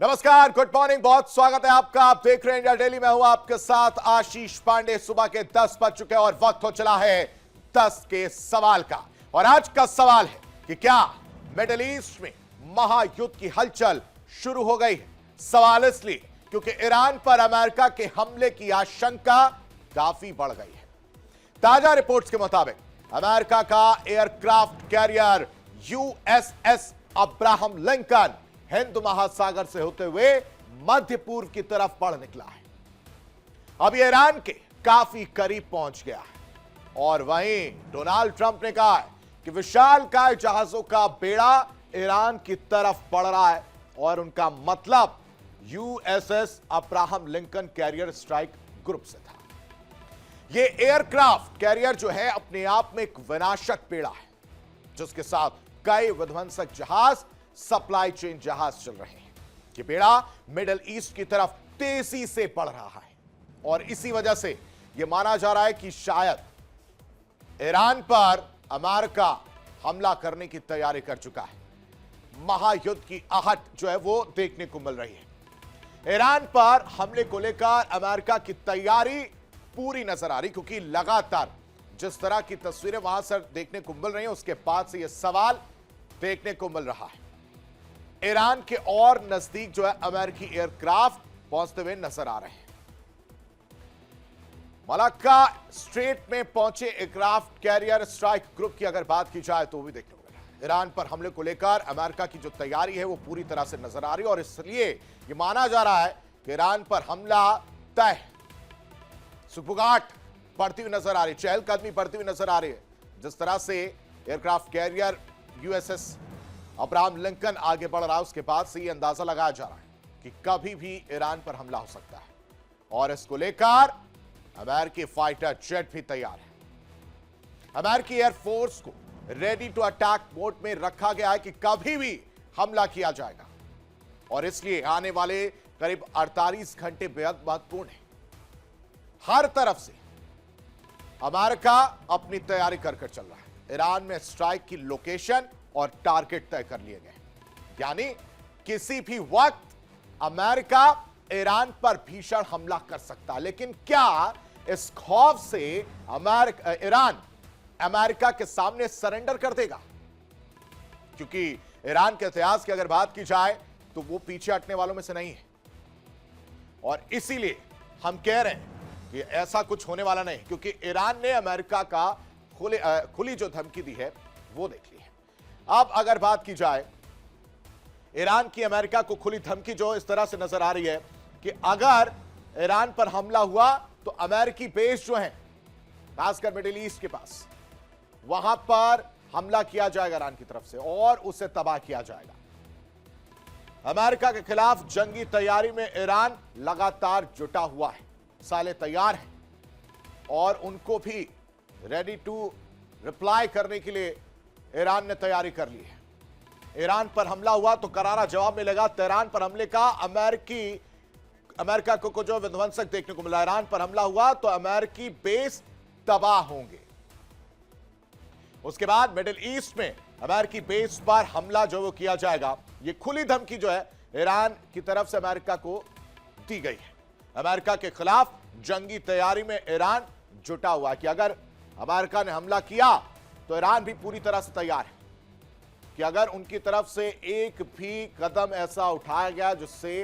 नमस्कार, good morning, बहुत स्वागत है आपका। आप देख रहे हैं इंडिया डेली। मैं हूं आपके साथ आशीष पांडे। सुबह के 10 बज चुके हैं और वक्त हो चला है 10 के सवाल का। और आज का सवाल है कि क्या मिडिल ईस्ट में महायुद्ध की हलचल शुरू हो गई है। सवाल इसलिए क्योंकि ईरान पर अमेरिका के हमले की आशंका काफी बढ़ गई है। ताजा रिपोर्ट्स के मुताबिक अमेरिका का aircraft carrier USS Abraham Lincoln Hind महासागर से होते हुए मध्य पूर्व की तरफ बढ़ निकला है। अब ईरान के काफी करीब पहुंच गया है और वहीं डोनाल्ड ट्रंप ने कहा है कि विशालकाय जहाजों का बेड़ा ईरान की तरफ बढ़ रहा है और उनका मतलब USS Abraham Lincoln carrier strike group से था। यह एयरक्राफ्ट कैरियर जो है अपने आप में एक विनाशक बेड़ा है जिसके साथ कई विध्वंसक जहाज, सप्लाई चेन जहाज चल रहे हैं। यह बेड़ा मिडिल ईस्ट की तरफ तेजी से बढ़ रहा है और इसी वजह से यह माना जा रहा है कि शायद ईरान पर अमेरिका हमला करने की तैयारी कर चुका है। महायुद्ध की आहट जो है वो देखने को मिल रही है। ईरान पर हमले को लेकर अमेरिका की तैयारी पूरी नजर आ रही, क्योंकि लगातार जिस तरह की तस्वीरें वहां से देखने को मिल रही हैं उसके बाद से यह सवाल देखने को मिल रहा है। ईरान के और नजदीक जो है अमेरिकी एयरक्राफ्ट पहुंचते हुए नजर आ रहे हैं। मलाक्का स्ट्रेट में पहुंचे एयरक्राफ्ट कैरियर स्ट्राइक ग्रुप की अगर बात की जाए तो वो भी देखने को मिला। ईरान पर हमले को लेकर अमेरिका की जो तैयारी है वो पूरी तरह से नजर आ रही है और इसलिए यह माना जा रहा है कि ईरान पर हमला तय। सुपुगाट बढ़ती हुई नजर आ रही, चहलकदमी बढ़ती हुई नजर आ रही है। जिस तरह से aircraft carrier USS Abraham Lincoln आगे बढ़ रहा है उसके बाद से यह अंदाजा लगाया जा रहा है कि कभी भी ईरान पर हमला हो सकता है और इसको लेकर अमेरिकी फाइटर जेट भी तैयार है। अमेरिकी एयरफोर्स को रेडी टू अटैक मोड में रखा गया है कि कभी भी हमला किया जाएगा और इसलिए आने वाले करीब 48 घंटे बेहद महत्वपूर्ण है। हर तरफ से अमेरिका अपनी तैयारी कर चल रहा है। ईरान में स्ट्राइक की लोकेशन और टारगेट तय कर लिए गए, यानी किसी भी वक्त अमेरिका ईरान पर भीषण हमला कर सकता है। लेकिन क्या इस खौफ से ईरान अमेरिका के सामने सरेंडर कर देगा? क्योंकि ईरान के इतिहास की अगर बात की जाए तो वो पीछे हटने वालों में से नहीं है और इसीलिए हम कह रहे हैं कि ऐसा कुछ होने वाला नहीं, क्योंकि ईरान ने अमेरिका का खुली जो धमकी दी है वो देख ली है। अब अगर बात की जाए ईरान की अमेरिका को खुली धमकी जो इस तरह से नजर आ रही है कि अगर ईरान पर हमला हुआ तो अमेरिकी बेस जो है खासकर मिडिल ईस्ट के पास, वहां पर हमला किया जाएगा ईरान की तरफ से और उसे तबाह किया जाएगा। अमेरिका के खिलाफ जंगी तैयारी में ईरान लगातार जुटा हुआ है। साले तैयार हैं और उनको भी रेडी टू रिप्लाई करने के लिए ईरान ने तैयारी कर ली है। ईरान पर हमला हुआ तो करारा जवाब मिलेगा। तेहरान पर हमले का अमेरिका को जो विध्वंसक देखने को मिला। ईरान पर हमला हुआ तो अमेरिकी बेस तबाह होंगे। उसके बाद मिडिल ईस्ट में अमेरिकी बेस पर हमला जो वो किया जाएगा। ये खुली धमकी जो है ईरान की तरफ से अमेरिका को दी गई है। अमेरिका के खिलाफ जंगी तैयारी में ईरान जुटा हुआ है कि अगर अमेरिका ने हमला किया तो ईरान भी पूरी तरह से तैयार है कि अगर उनकी तरफ से एक भी कदम ऐसा उठाया गया जिससे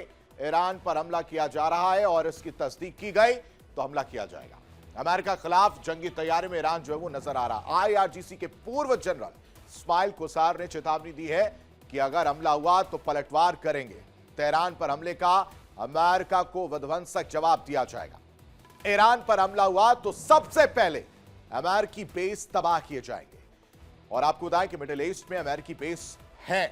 ईरान पर हमला किया जा रहा है और इसकी तस्दीक की गई तो हमला किया जाएगा। अमेरिका के खिलाफ जंगी तैयारी में ईरान जो है वो नजर आ रहा। आईआरजीसी के पूर्व जनरल इस्माइल कोसार ने चेतावनी दी है कि अगर हमला हुआ तो पलटवार करेंगे। तेहरान पर हमले का अमेरिका को विध्वंसक जवाब दिया जाएगा। ईरान पर हमला हुआ तो सबसे पहले अमेरिकी बेस तबाह किए जाएंगे। और आपको बताएं कि मिडिल ईस्ट में अमेरिकी बेस हैं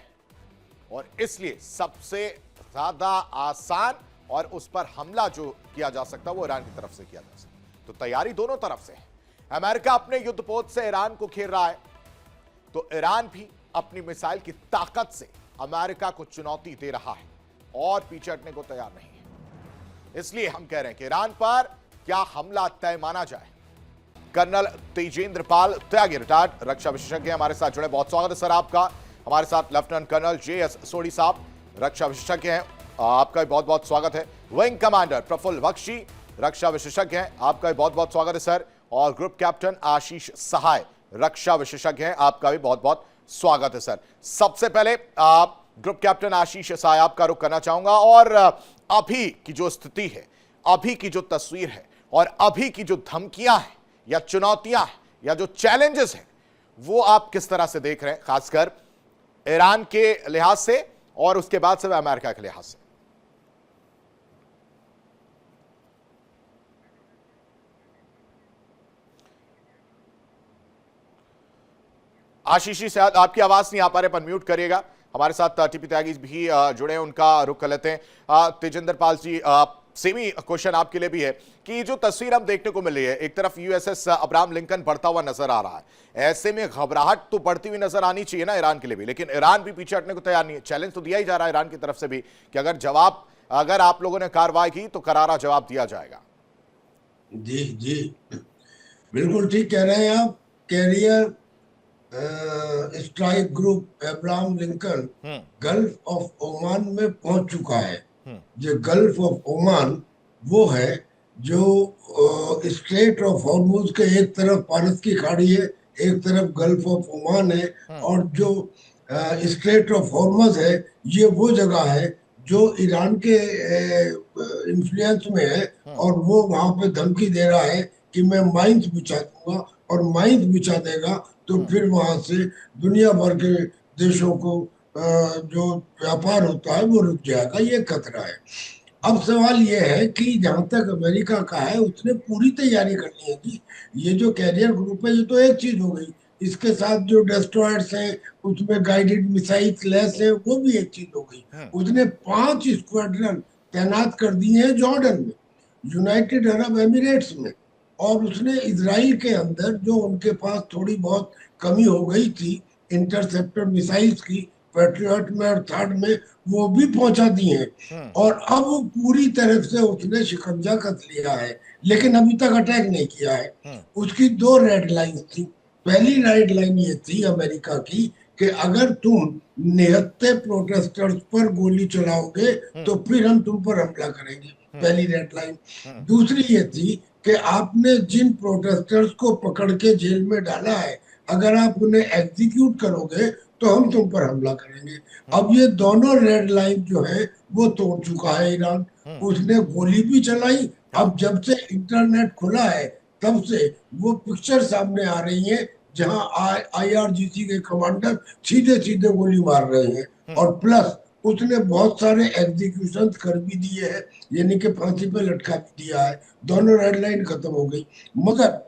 और इसलिए सबसे ज्यादा आसान और उस पर हमला जो किया जा सकता है वो ईरान की तरफ से किया जा सकता है। तो तैयारी दोनों तरफ से है। अमेरिका अपने युद्धपोत से ईरान को घेर रहा है तो ईरान भी अपनी मिसाइल की ताकत से अमेरिका को चुनौती दे रहा है और पीछे हटने को तैयार नहीं है। इसलिए हम कह रहे हैं कि ईरान पर क्या हमला तय माना जाए। कर्नल तेजेंद्र पाल त्यागी रिटायर्ड रक्षा विशेषज्ञ हमारे साथ जुड़े, बहुत स्वागत है सर आपका। हमारे साथ लेफ्टिनेंट कर्नल JS सोडी साहब रक्षा विशेषज्ञ हैं, आपका भी बहुत बहुत स्वागत है। विंग कमांडर प्रफुल्ल बख्शी, रक्षा विशेषज्ञ हैं, आपका भी बहुत बहुत स्वागत है सर। और ग्रुप कैप्टन आशीष सहाय, रक्षा विशेषज्ञ हैं, आपका भी बहुत बहुत स्वागत है सर। सबसे पहले आप ग्रुप कैप्टन आशीष सहाय, आपका रुख करना चाहूंगा और अभी की जो स्थिति है, अभी की जो तस्वीर है और अभी की जो धमकियां हैं या चुनौतियां हैं या जो चैलेंजेस हैं, वो आप किस तरह से देख रहे हैं, खासकर ईरान के लिहाज से और उसके बाद से अमेरिका के लिहाज से? आशीष जी, शायद आपकी आवाज नहीं आ पा रहे, पर म्यूट करिएगा। हमारे साथ टीपी त्यागी भी जुड़े हैं, उनका रुख कर लेते हैं। तेजेंद्र पाल जी, सेमी क्वेश्चन आपके लिए भी है कि जो तस्वीर हम देखने को मिल रही है, एक तरफ यूएसएस अब्राहम लिंकन बढ़ता हुआ नजर आ रहा है, ऐसे में घबराहट तो बढ़ती हुई नजर आनी चाहिए ना ईरान के लिए भी, लेकिन ईरान भी पीछे हटने को तैयार नहीं है। चैलेंज तो दिया ही जा रहा है ईरान की तरफ से भी कि अगर आप लोगों ने कार्रवाई की तो करारा जवाब दिया जाएगा। जी जी, बिल्कुल ठीक कह रहे हैं आप। Carrier strike group Abraham Lincoln gulf of Oman में पहुंच चुका है। जो गल्फ ऑफ ओमान वो है जो स्ट्रेट ऑफ हॉर्मुज के एक तरफ फारस की खाड़ी है, एक तरफ गल्फ ऑफ ओमान है। और जो स्ट्रेट ऑफ हॉर्मुज है, ये वो जगह है जो ईरान के इन्फ्लुएंस में है, और वो वहां पे धमकी दे रहा है कि मैं माइंस बिछा दूंगा, और माइंस बिछा देगा तो फिर वहां से दुनिया भर के देशों को जो व्यापार होता है वो रुक जाएगा। ये खतरा है। अब सवाल ये है कि जहां तक अमेरिका का है, उसने पूरी तैयारी करनी है कि ये जो कैरियर ग्रुप है, ये तो एक चीज हो गई, इसके साथ जो डेस्ट्रॉयर्स हैं, उसमें गाइडेड मिसाइल्स लैस है, वो भी एक चीज हो गई। उसने 5 स्क्वाड्रन तैनात कर दिए हैं जॉर्डन में, यूनाइटेड अरब एमिरेट्स में, और उसने इजराइल के अंदर जो उनके पास थोड़ी बहुत कमी हो गई थी इंटरसेप्टर मिसाइल्स की, पैट्रियट में और थर्ड में, वो भी पहुंचा दिए हैं। और अब वो पूरी तरफ से उसने शिकंजा कस लिया है, लेकिन अभी तक अटैक नहीं किया है। उसकी 2 रेड लाइन थी। पहली रेड लाइन ये थी अमेरिका की कि अगर तुम निहत्थे प्रोटेस्टर्स पर गोली चलाओगे तो फिर हम तुम पर हमला करेंगे, पहली रेड लाइन। दूसरी ये थी कि आपने जिन प्रोटेस्टर्स को पकड़ के जेल में डाला है, अगर आप उन्हें एग्जीक्यूट करोगे तो हम तुम पर हमला करेंगे। अब ये दोनों रेड लाइन जो है वो तोड़ चुका है ईरान। उसने गोली भी चलाई। अब जब से इंटरनेट खुला है, तब से वो पिक्चर सामने आ रही है जहां आईआरजीसी के कमांडर सीधे सीधे गोली मार रहे हैं। और प्लस उसने बहुत सारे एग्जीक्यूशन कर भी दिए हैं, यानी कि फांसी पे लटका भी दिया है। दोनों रेड लाइन खत्म हो गई। मगर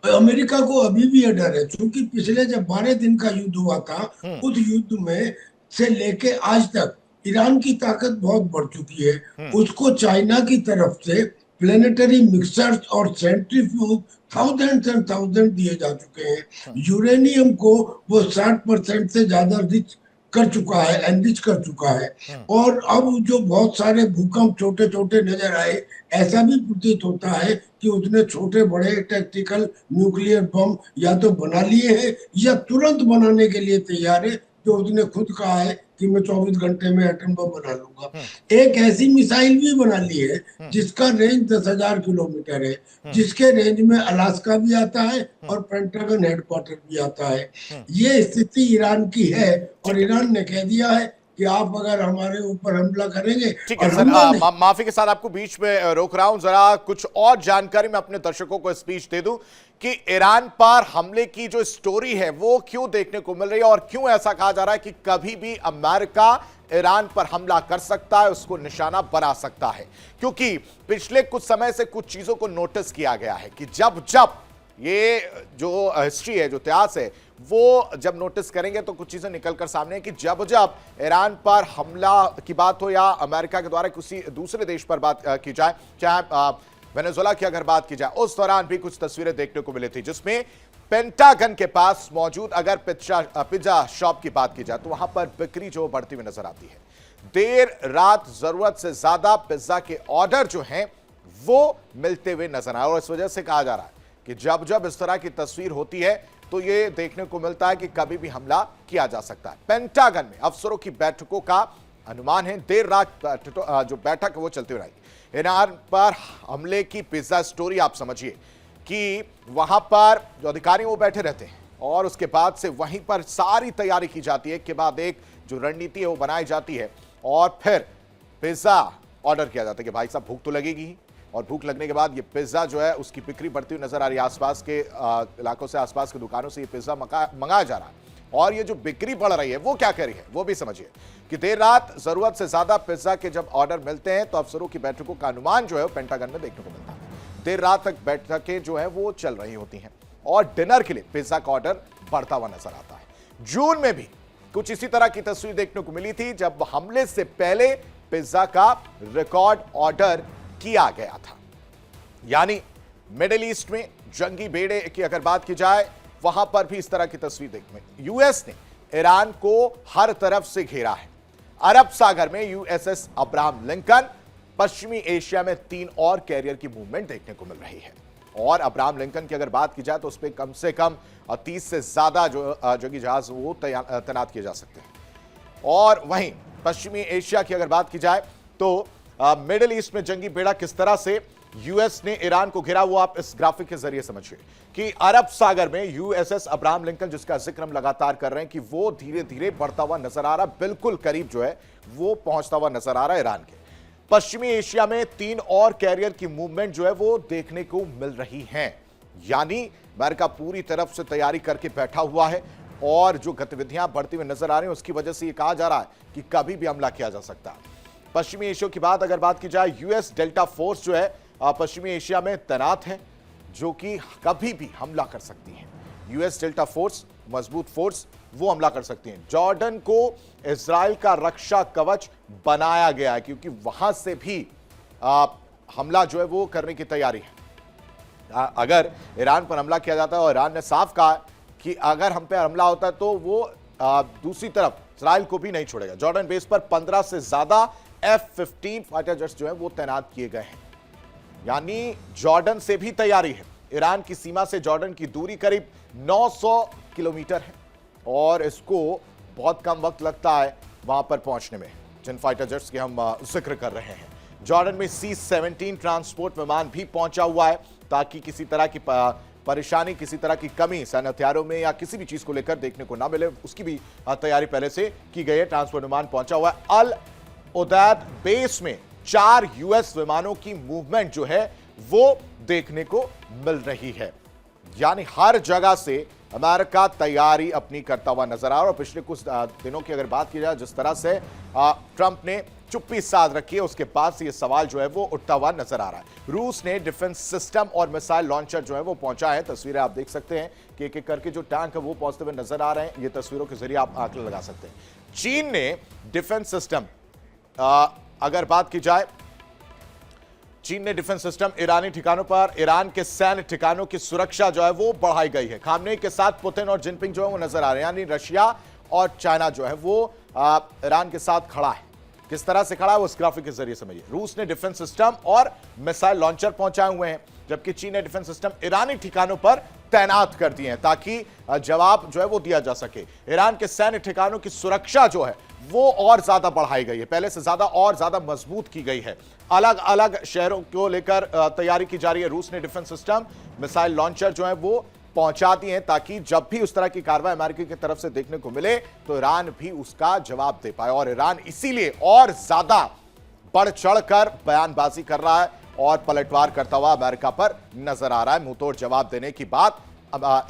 अमेरिका को अभी भी यह डर है, क्योंकि पिछले जब 12 दिन का युद्ध हुआ था, उस युद्ध में से लेके आज तक ईरान की ताकत बहुत बढ़ चुकी है। उसको चाइना की तरफ से प्लेनेटरी मिक्सर्स और सेंट्रीफ्यूज थाउजेंड एंड थाउजेंड दिए जा चुके हैं। यूरेनियम को वो 60% से ज्यादा रिच कर चुका है, एनरिच कर चुका है। और अब जो बहुत सारे भूकंप छोटे छोटे नजर आए, ऐसा भी प्रतीत होता है कि उसने छोटे बड़े टैक्टिकल न्यूक्लियर बम या तो बना लिए हैं या तुरंत बनाने के लिए तैयार है, जो उसने खुद कहा है कि मैं 24 घंटे में एटम बम बना लूंगा। एक ऐसी मिसाइल भी बना ली है जिसका रेंज 10,000 किलोमीटर है, जिसके रेंज में अलास्का भी आता है और पेंटागन हेडक्वार्टर भी आता है। ये स्थिति ईरान की है, और ईरान ने कह दिया है कि आप अगर हमारे ऊपर हमला करेंगे। ठीक है सर, माफी के साथ आपको बीच में रोक रहा हूं, जरा कुछ और जानकारी मैं अपने दर्शकों को स्पीच दे दूं कि ईरान पर हमले की जो स्टोरी है वो क्यों देखने को मिल रही है और क्यों ऐसा कहा जा रहा है कि कभी भी अमेरिका ईरान पर हमला कर सकता है, उसको निशाना बना सकता है। क्योंकि पिछले कुछ समय से कुछ चीजों को नोटिस किया गया है कि जब जब ये जो हिस्ट्री है, जो इतिहास है, वो जब नोटिस करेंगे तो कुछ चीजें निकलकर सामने है कि जब जब ईरान पर हमला की बात हो या अमेरिका के द्वारा किसी दूसरे देश पर बात की जाए, चाहे वेनेजुएला की अगर बात की जाए, उस दौरान भी कुछ तस्वीरें देखने को मिली थी जिसमें पेंटागन के पास मौजूद अगर पिज्जा शॉप की बात की जाए तो वहां पर बिक्री जो बढ़ती हुई नजर आती है। देर रात जरूरत से ज्यादा पिज्जा के ऑर्डर जो हैं वो मिलते हुए नजर आए, और इस वजह से कहा जा रहा है कि जब जब इस तरह की तस्वीर होती है तो ये देखने को मिलता है कि कभी भी हमला किया जा सकता है। पेंटागन में अफसरों की बैठकों का अनुमान है देर रात जो बैठक है वो चलती रहेगी। ईरान पर हमले की पिज्जा स्टोरी आप समझिए कि वहां पर जो अधिकारी वो बैठे रहते हैं और उसके बाद से वहीं पर सारी तैयारी की जाती है, एक के बाद एक जो रणनीति है वो बनाई जाती है और फिर पिज्जा ऑर्डर किया जाता है कि भाई साहब भूख तो लगेगी ही, और भूख लगने के बाद ये पिज्जा जो है उसकी बिक्री बढ़ती हुई नजर आ रही है। आसपास के इलाकों से, आसपास की दुकानों से ये पिज्जा मंगाया जा रहा है और ये जो बिक्री बढ़ रही है वो क्या कर रही है वो भी समझिए कि देर रात जरूरत से ज्यादा पिज्जा के जब ऑर्डर मिलते हैं तो अफसरों की बैठकों का अनुमान जो है पेंटागन में देखने को मिलता है। देर रात तक बैठकें जो है वो चल रही होती हैं और डिनर के लिए पिज्जा का ऑर्डर बढ़ता हुआ नजर आता है। जून में भी कुछ इसी तरह की तस्वीर देखने को मिली थी जब हमले से पहले पिज्जा का रिकॉर्ड ऑर्डर किया गया था। यानी मिडिल ईस्ट में जंगी बेड़े की अगर बात की जाए वहां पर भी इस तरह की तस्वीर देखने में यूएस ने ईरान को हर तरफ से घेरा है। अरब सागर में यूएसएस अब्राहम लिंकन, पश्चिमी एशिया में 3 और कैरियर की मूवमेंट देखने को मिल रही है। और अब्राहम लिंकन की अगर बात की जाए तो उस पर कम से कम 30 से ज्यादा जो जंगी जहाज वो तैनात किए जा सकते हैं। और वहीं पश्चिमी एशिया की अगर बात की जाए तो मिडिल ईस्ट में जंगी बेड़ा किस तरह से यूएस ने ईरान को घेरा वो आप इस ग्राफिक के जरिए समझिए कि अरब सागर में यूएसएस अब्राहम लिंकन, जिसका जिक्र हम लगातार कर रहे हैं कि वो धीरे धीरे बढ़ता हुआ नजर आ रहा, बिल्कुल करीब जो है वो पहुंचता हुआ नजर आ रहा है ईरान के। पश्चिमी एशिया में 3 और कैरियर की मूवमेंट जो है वो देखने को मिल रही है। यानी अमेरिका पूरी तरफ से तैयारी करके बैठा हुआ है और जो गतिविधियां बढ़ती हुई नजर आ रही हैं उसकी वजह से ये कहा जा रहा है कि कभी भी हमला किया जा सकता है। पश्चिमी एशिया की बात अगर बात की जाए, यूएस डेल्टा फोर्स जो है पश्चिमी एशिया में तैनात है जो कि कभी भी हमला कर सकती है। यूएस डेल्टा फोर्स, मजबूत फोर्स, वो हमला कर सकती हैं। जॉर्डन को इजराइल का रक्षा कवच बनाया गया है क्योंकि वहां से भी हमला जो है वो करने की तैयारी है। अगर ईरान पर हमला किया जाता है और ईरान ने साफ कहा कि अगर हम पे हमला होता है तो वो दूसरी तरफ इजराइल को भी नहीं छोड़ेगा। जॉर्डन बेस पर 15 से ज्यादा F-15 फाइटर जेट्स जो है वो तैनात किए गए हैं। यानी जॉर्डन से भी तैयारी है। ईरान की सीमा से जॉर्डन की दूरी करीब 900 किलोमीटर है और इसको बहुत कम वक्त लगता है वहां पर पहुंचने में, जिन फाइटर जेट्स के हम जिक्र कर रहे हैं। जॉर्डन में C-17 ट्रांसपोर्ट विमान भी पहुंचा हुआ है ताकि किसी तरह की परेशानी, किसी तरह की कमी सैन्य हथियारों में या किसी भी चीज को लेकर देखने को ना मिले, उसकी भी तैयारी पहले से की गई है। ट्रांसपोर्ट विमान पहुंचा हुआ है। अल उदैद बेस में 4 यूएस विमानों की मूवमेंट जो है वो देखने को मिल रही है। यानी हर जगह से अमेरिका तैयारी अपनी करता हुआ नजर आ रहा है। और पिछले कुछ दिनों की अगर बात की जाए, जिस तरह से ट्रंप ने चुप्पी साध रखी है, उसके बाद से ये सवाल जो है वो उठता हुआ नजर आ रहा है। रूस ने डिफेंस सिस्टम और मिसाइल लॉन्चर जो है वो पहुंचा है। तस्वीरें आप देख सकते हैं कि एक एक करके जो टैंक है वो पहुंचते हुए नजर आ रहे हैं। ये तस्वीरों के जरिए आप आंकड़े लगा सकते हैं। चीन ने डिफेंस सिस्टम अगर बात की जाए, चीन ने डिफेंस सिस्टम ईरानी ठिकानों पर, ईरान के सैन्य ठिकानों की सुरक्षा जो है वो बढ़ाई गई है। खामनेई के साथ पुतिन और जिनपिंग जो है वो नजर आ रहे हैं। यानी रशिया और चाइना जो है वो ईरान के साथ खड़ा है। किस तरह से खड़ा है वो इस ग्राफिक के जरिए समझिए। रूस ने डिफेंस सिस्टम और मिसाइल लॉन्चर पहुंचाए हुए हैं, जबकि चीन ने डिफेंस सिस्टम ईरानी ठिकानों पर तैनात कर दिए हैं ताकि जवाब जो है वो दिया जा सके। ईरान के सैन्य ठिकानों की सुरक्षा जो है वो और ज्यादा बढ़ाई गई है, पहले से ज्यादा और ज्यादा मजबूत की गई है। अलग अलग शहरों को लेकर तैयारी की जा रही है। रूस ने डिफेंस सिस्टम, मिसाइल लॉन्चर जो है वो पहुंचा दिए हैं ताकि जब भी उस तरह की कार्रवाई अमेरिका की तरफ से देखने को मिले तो ईरान भी उसका जवाब दे पाए। और ईरान इसीलिए और ज्यादा बढ़ चढ़कर बयानबाजी कर रहा है और पलटवार करता हुआ अमेरिका पर नजर आ रहा है। मुंहतोड़ जवाब देने की बात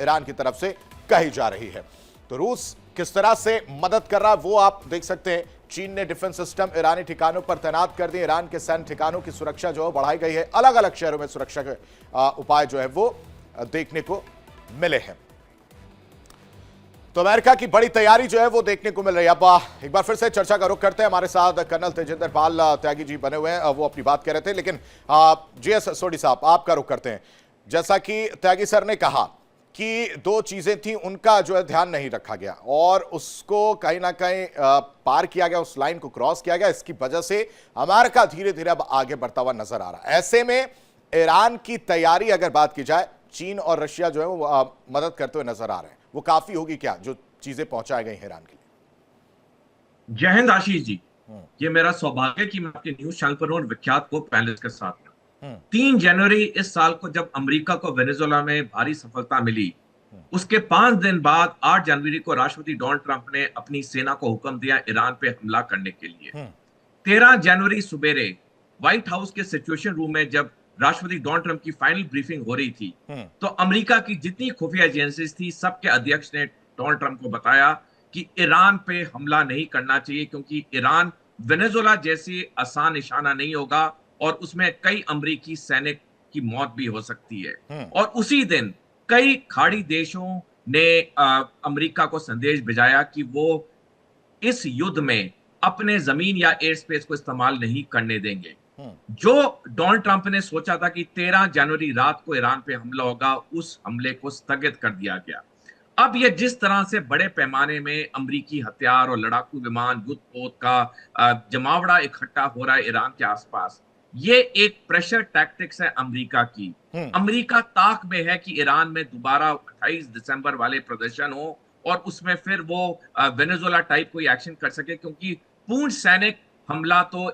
ईरान की तरफ से कही जा रही है। तो रूस किस तरह से मदद कर रहा है वो आप देख सकते हैं। चीन ने डिफेंस सिस्टम ईरानी ठिकानों पर तैनात कर दिए। ईरान के सैन्य ठिकानों की सुरक्षा जो है बढ़ाई गई है। अलग अलग शहरों में सुरक्षा के उपाय जो है वो देखने को मिले हैं। तो अमेरिका की बड़ी तैयारी जो है वो देखने को मिल रही है। अब एक बार फिर से चर्चा का रुख करते हैं। हमारे साथ कर्नल तेजिंदर पाल त्यागी जी बने हुए हैं, वो अपनी बात कह रहे थे, लेकिन जीएस सोडी साहब आपका रुख करते हैं। जैसा कि त्यागी सर ने कहा कि 2 चीजें थी, उनका जो है ध्यान नहीं रखा गया और उसको कहीं ना कहीं पार किया गया, उस लाइन को क्रॉस किया गया। इसकी वजह से अमेरिका धीरे धीरे अब आगे बढ़ता हुआ नजर आ रहा है। ऐसे में ईरान की तैयारी अगर बात की जाए, चीन और रशिया जो है वो मदद करते हुए नजर आ रहे हैं, वो काफी होगी क्या जो चीजें पहुंचाई गई हैं ईरान के लिए? जय हिंद आशीष जी। ये मेरा सौभाग्य कि मैं आपके न्यूज चैनल पर हूं और विख्यात को पैनलिस्ट के साथ हूं। 3 जनवरी इस साल को जब अमेरिका को वेनेजुएला में भारी सफलता मिली, उसके 5 दिन बाद 8 जनवरी को राष्ट्रपति डोनाल्ड ट्रंप ने अपनी सेना को हुक्म दिया ईरान पे हमला करने के लिए। 13 जनवरी सुबेरे व्हाइट हाउस के सिचुएशन रूम में जब राष्ट्रपति डोनाल्ड ट्रंप की फाइनल ब्रीफिंग हो रही थी, तो अमेरिका की जितनी खुफिया एजेंसीज थी, सबके अध्यक्ष ने डोनाल्ड ट्रंप को बताया कि ईरान पे हमला नहीं करना चाहिए, क्योंकि ईरान वेनेजुएला जैसी आसान निशाना नहीं होगा और उसमें कई अमेरिकी सैनिक की मौत भी हो सकती है। और उसी दिन कई खाड़ी देशों ने अमेरिका को संदेश भेजाया कि वो इस युद्ध में अपने जमीन या एयर स्पेस को इस्तेमाल नहीं करने देंगे। जो डोनाल्ड ट्रंप ने सोचा था कि 13 जनवरी रात को ईरान पे हमला होगा, उस हमले को स्थगित कर दिया गया। अब ये जिस तरह से बड़े पैमाने में अमेरिकी हथियार और लड़ाकू विमान, युद्ध पोत का जमावड़ा इकट्ठा हो रहा है ईरान के आसपास, ये एक प्रेशर टैक्टिक्स है अमेरिका की। अमेरिका ताक में है कि ईरान में दोबारा 28 दिसंबर वाले प्रदर्शन हो और उसमें फिर वो वेनेजुएला टाइप कोई एक्शन कर सके, क्योंकि पूर्ण सैनिक हमला तो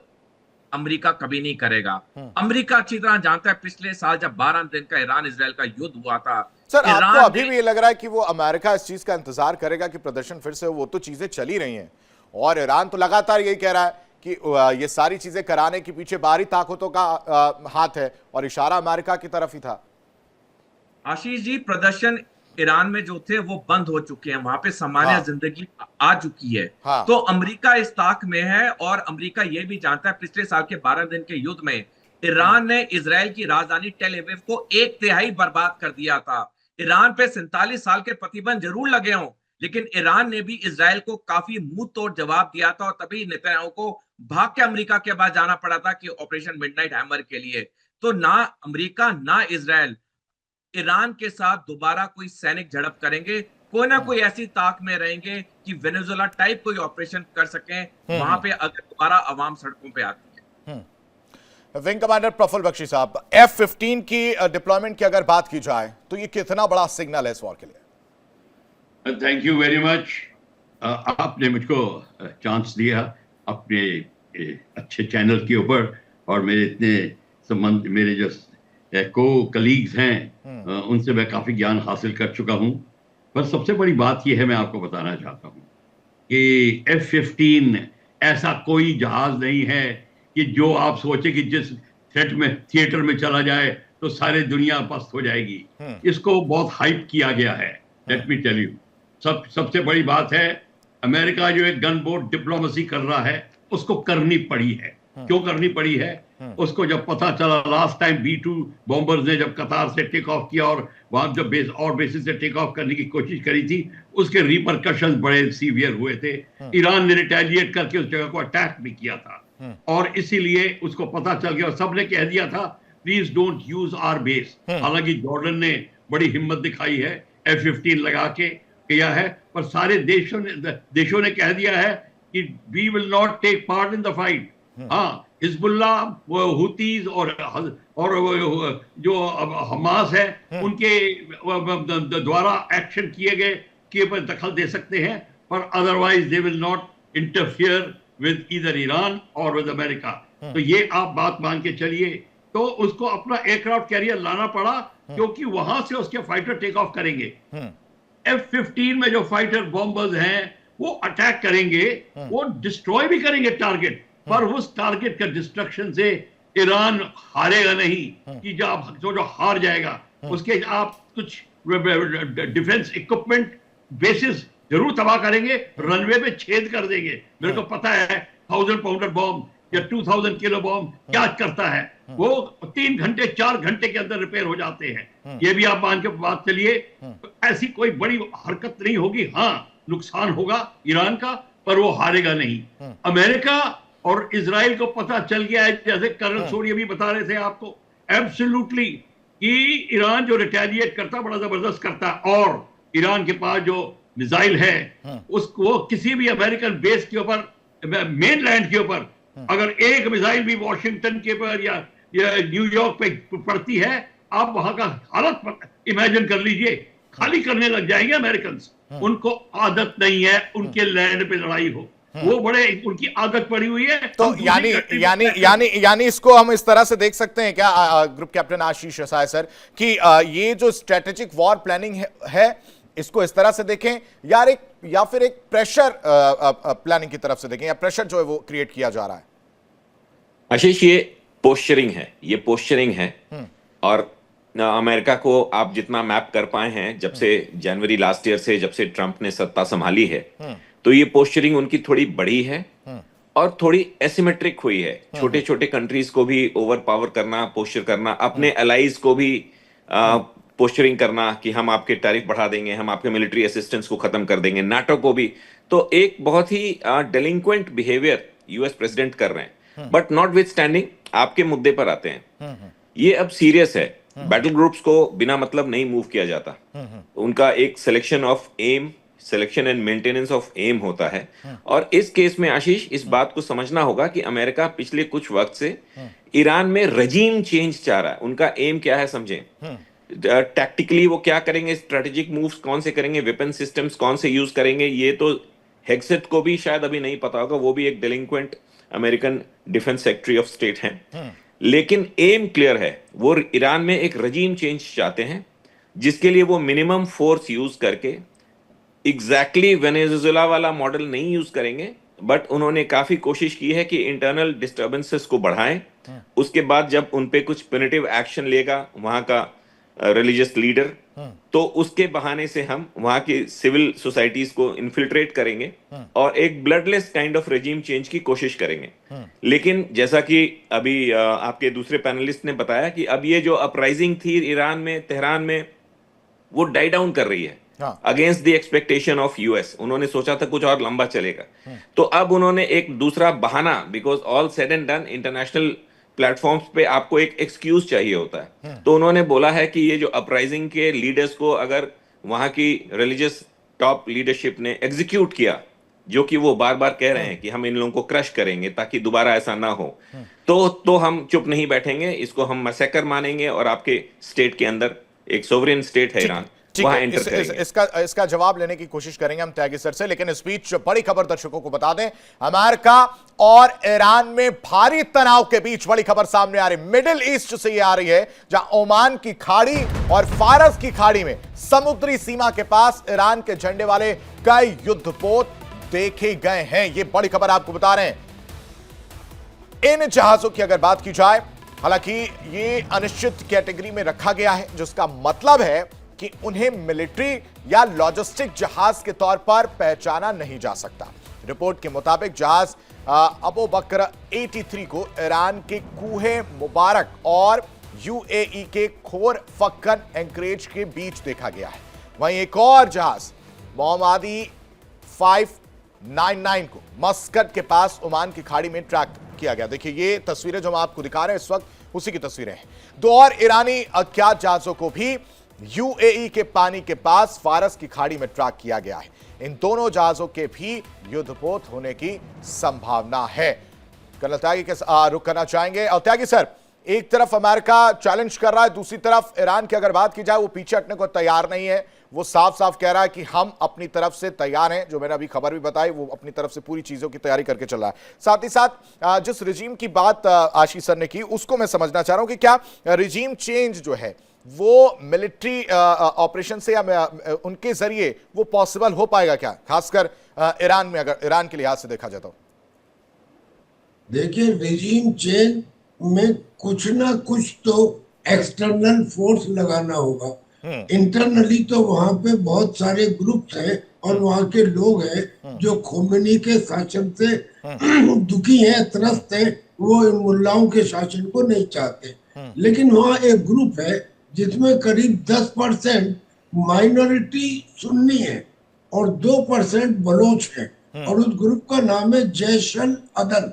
अमेरिका कभी नहीं करेगा। अमेरिका अच्छी तरह जानता है, पिछले साल जब 12 दिन का ईरान इजराइल का युद्ध हुआ था, सर आपको अभी भी ये लग रहा है कि वो अमेरिका इस चीज का इंतजार करेगा कि प्रदर्शन फिर से, वो तो चीजें चली रही हैं और ईरान तो लगातार यही कह रहा है कि ये सारी चीजें कराने के पीछे बाहरी ताकतों का हाथ है और इशारा अमेरिका की तरफ ही था। आशीष जी, प्रदर्शन ईरान में जो थे वो बंद हो चुके हैं, वहां पे सामान्य जिंदगी आ चुकी है। तो अमेरिका इस ताक में है और अमेरिका ये भी जानता है, पिछले साल के 12 दिन के युद्ध में ईरान ने इजराइल की राजधानी टेल अवीव को 1/3 बर्बाद कर दिया था। ईरान पे 47 साल के प्रतिबंध जरूर लगे हों, लेकिन ईरान ने भी इजराइल को काफी मुंह तोड़ जवाब दिया था और तभी नेतन्याहू को भाग के अमेरिका के पास जाना पड़ा था कि ऑपरेशन मिडनाइट हैमर के लिए। तो ना अमेरिका ना इजराइल ईरान के साथ दोबारा कोई सैनिक झड़प करेंगे, कोई ना कोई ऐसी ताक में रहेंगे कि वेनेजुएला टाइप कोई ऑपरेशन कर सकें वहां पे, अगर दोबारा आवाम सड़कों पे आती है। विंग कमांडर प्रफुल्ल बख्शी साहब, F-15 की डिप्लॉयमेंट की अगर बात की जाए तो ये कितना बड़ा सिग्नल है इस वॉर के लिए? Thank you very much. आपने मुझको चांस दिया अपने अच्छे चैनल के ऊपर, और मेरे इतने संबंध, मेरे जो को कलीग्स हैं उनसे मैं काफी ज्ञान हासिल कर चुका हूं। पर सबसे बड़ी बात यह है, मैं आपको बताना चाहता हूं कि F-15 ऐसा कोई जहाज नहीं है कि जो आप सोचे कि जिस थिएटर में चला जाए तो सारी दुनिया पस्त हो जाएगी। इसको बहुत हाइप किया गया है। लेट मी टेल यू, सबसे बड़ी बात है, अमेरिका जो एक गन बोट डिप्लोमेसी कर रहा है उसको करनी पड़ी है। क्यों करनी पड़ी है? उसको जब पता चला लास्ट टाइम B-2 बॉम्बर्स ने जब कतार से टेक ऑफ किया और वहां जब बेसिस से टेक ऑफ करने की कोशिश करी थी, उसके रिपरकशंस बड़े सीवियर हुए थे। ईरान ने रिटेलिएट करके उस जगह को अटैक भी किया था और इसीलिए उसको पता चल गया और सबने कह दिया था please don't use our base. हालांकि जॉर्डन ने बड़ी हिम्मत दिखाई है, F-15 लगा के किया है, पर सारे देशों ने कह दिया है कि we will not take part in the fight. हाँ, हिजबुल्ला, हुतीज और जो हमास है उनके द्वारा एक्शन किए गए के पर दखल दे सकते हैं, पर otherwise they will not interfere with either Iran और विद अमेरिका। तो ये आप बात मान के चलिए। तो उसको अपना एयरक्राफ्ट कैरियर लाना पड़ा क्योंकि वहां से उसके फाइटर टेक ऑफ करेंगे। F-15 में जो फाइटर बॉम्बर्स हैं वो अटैक करेंगे, वो डिस्ट्रॉय भी करेंगे टारगेट, पर उस टारगेट का डिस्ट्रक्शन से ईरान हारेगा नहीं कि जो हार जाएगा। उसके आप कुछ डिफेंस इक्विपमेंट बेसिस जरूर तबाह करेंगे, रनवे पे छेद कर देंगे। मेरे को पता है 1000 पाउंडर बॉम्ब या 2000 किलो बॉम्ब क्या करता है, वो 3 घंटे 4 घंटे के अंदर रिपेयर हो जाते हैं। ये भी आप मान के बात चलिए। ऐसी कोई बड़ी हरकत नहीं होगी। हाँ, नुकसान होगा ईरान का, पर वो हारेगा नहीं। अमेरिका और इजराइल को पता चल गया है, जैसे कर्नल सोरी अभी बता रहे थे आपको, एब्सोल्युटली, कि ईरान जो रिटेलिएट करता बड़ा जबरदस्त करता, और ईरान के पास जो मिसाइल है उसको किसी भी अमेरिकन बेस के ऊपर, मेन लैंड के ऊपर अगर एक मिसाइल भी वॉशिंगटन के ऊपर या न्यूयॉर्क पे पड़ती है, आप वहां का हालत इमेजिन कर लीजिए, खाली करने लग जाएंगे अमेरिकन। उनको आदत नहीं है उनके लैंड पे लड़ाई हो। वो बड़े उनकी आदत पड़ी हुई है। तो हम दूसरी country में यानी इसको हम इस तरह से देख सकते हैं क्या ग्रुप कैप्टन आशीष रसाय सर कि ये जो स्ट्रेटेजिक वॉर प्लानिंग है इसको इस तरह से देखें या फिर एक प्रेशर प्लानिंग की तरफ से देखें, या प्रेशर जो है वो क्रिएट किया जा रहा है? आशीष, ये पोस्चरिंग है। और अमेरिका को आप जितना मैप कर पाए हैं जब से जनवरी लास्ट ईयर से, जब से ट्रंप ने सत्ता संभाली है, तो ये पोस्चरिंग उनकी थोड़ी बड़ी है और थोड़ी एसिमेट्रिक हुई है। छोटे छोटे कंट्रीज को भी ओवर पावर करना, पोस्चर करना, अपने अलाइज को भी पोस्चरिंग करना कि हम आपके टैरिफ बढ़ा देंगे, हम आपके मिलिट्री असिस्टेंस को खत्म कर देंगे, नाटो को भी। तो एक बहुत ही डेलिंक्वेंट बिहेवियर यूएस प्रेसिडेंट कर रहे हैं। बट नॉट विथ स्टैंडिंग, आपके मुद्दे पर आते हैं, ये अब सीरियस है। बैटल ग्रुप्स को बिना मतलब नहीं मूव किया जाता। उनका एक selection and maintenance of aim होता है। और इस केस में आशीष, इस बात को समझना होगा कि अमेरिका पिछले कुछ वक्त से ईरान में रजीम चेंज चाह रहा है। उनका एम क्या है समझें, टैक्टिकली वो क्या करेंगे, स्ट्रेटेजिक मूव्स कौन से करेंगे, वेपन सिस्टम्स कौन से यूज करेंगे, ये तो हेग्सेट को भी शायद अभी नहीं पता होगा। वो भी एक delinquent American defense secretary of state हैं। लेकिन एम क्लियर है, वो ईरान में एक रजीम चेंज चाहते हैं, जिसके लिए वो मिनिमम फोर्स यूज करके एग्जैक्टली वेनेजुएला वाला मॉडल नहीं यूज करेंगे, बट उन्होंने काफी कोशिश की है कि इंटरनल डिस्टर्बेंसेस को बढ़ाएं। उसके बाद जब उनपे कुछ प्यूनिटिव एक्शन लेगा वहां का रिलीजियस लीडर, तो उसके बहाने से हम वहां की सिविल सोसाइटीज को इन्फिल्ट्रेट करेंगे और एक bloodless kind of regime change की कोशिश करेंगे। लेकिन जैसा कि अभी आपके दूसरे पैनलिस्ट ने बताया कि अब ये जो अपराइजिंग थी ईरान में, तेहरान में, वो डाई डाउन कर रही है against the expectation of US. उन्होंने सोचा था कुछ और लंबा चलेगा, तो अब उन्होंने एक दूसरा बहाना, because all said and done, international platforms पे आपको एक एक्सक्यूज चाहिए होता है। तो उन्होंने बोला है कि ये जो अपराइजिंग के लीडर्स को अगर वहां की रिलीजियस टॉप लीडरशिप ने एग्जीक्यूट किया, जो कि वो बार बार कह रहे हैं कि हम इन लोगों को क्रश करेंगे ताकि दोबारा ऐसा ना हो, तो हम चुप नहीं बैठेंगे, इसको हम मैसेकर मानेंगे और आपके स्टेट के अंदर, एक सोवरेन स्टेट है ईरान, वहां एंटर करेंगे। इसका जवाब लेने की कोशिश करेंगे हम त्यागी सर से। लेकिन इस बीच बड़ी खबर दर्शकों को बता दें, अमेरिका और ईरान में भारी तनाव के बीच बड़ी खबर सामने आ रही, मिडिल ईस्ट से ये आ रही है, जहां ओमान की खाड़ी और फारस की खाड़ी में समुद्री सीमा के पास ईरान के झंडे वाले कई युद्धपोत देखे गए हैं। ये बड़ी खबर आपको बता रहे हैं। इन जहाजों की अगर बात की जाए, हालांकि ये अनिश्चित कैटेगरी में रखा गया है, जिसका मतलब है कि उन्हें मिलिट्री या लॉजिस्टिक जहाज के तौर पर पहचाना नहीं जा सकता। रिपोर्ट के मुताबिक जहाज अबू बकर 83 को ईरान के कूहे मुबारक और यूएई के खोर फक्कन एंकरेज के बीच देखा गया है। वहीं एक और जहाज मोहम्मदी 599 को मस्कट के पास ओमान की खाड़ी में ट्रैक किया गया। देखिए, ये तस्वीरें जो हम आपको दिखा रहे हैं इस वक्त, उसी की तस्वीरें हैं। दो और ईरानी अज्ञात जहाजों को भी यूएई के पानी के पास फारस की खाड़ी में ट्रैक किया गया है। इन दोनों जहाजों के भी युद्धपोत होने की संभावना है। कर्नल त्यागी के रुख करना चाहेंगे। और त्यागी सर, एक तरफ अमेरिका चैलेंज कर रहा है, दूसरी तरफ ईरान की अगर बात की जाए वो पीछे हटने को तैयार नहीं है। वो साफ साफ कह रहा है कि हम अपनी तरफ से तैयार हैं, जो मैंने अभी खबर भी बताई, वो अपनी तरफ से पूरी चीजों की तैयारी करके चल रहा है। साथ ही साथ जिस रिजीम की बात आशीष सर ने की, उसको मैं समझना चाह रहा हूं कि क्या रिजीम चेंज जो है वो मिलिट्री ऑपरेशन से या उनके जरिए वो पॉसिबल हो पाएगा क्या, खासकर ईरान में, अगर ईरान के लिहाज से देखा जाए तो? देखिए, रिजीम चेंज में कुछ ना कुछ तो एक्सटर्नल फोर्स लगाना होगा। इंटरनली तो वहां पे बहुत सारे ग्रुप्स हैं और वहां के लोग हैं जो खोमेनी के शासन से दुखी हैं, त्रस्त हैं, वो इन मुल्लाओं के शासन को नहीं चाहते। लेकिन वहां एक ग्रुप है जिसमें करीब 10% माइनॉरिटी सुन्नी है और 2% बलोच है, और उस ग्रुप का नाम है जैश अल अदल।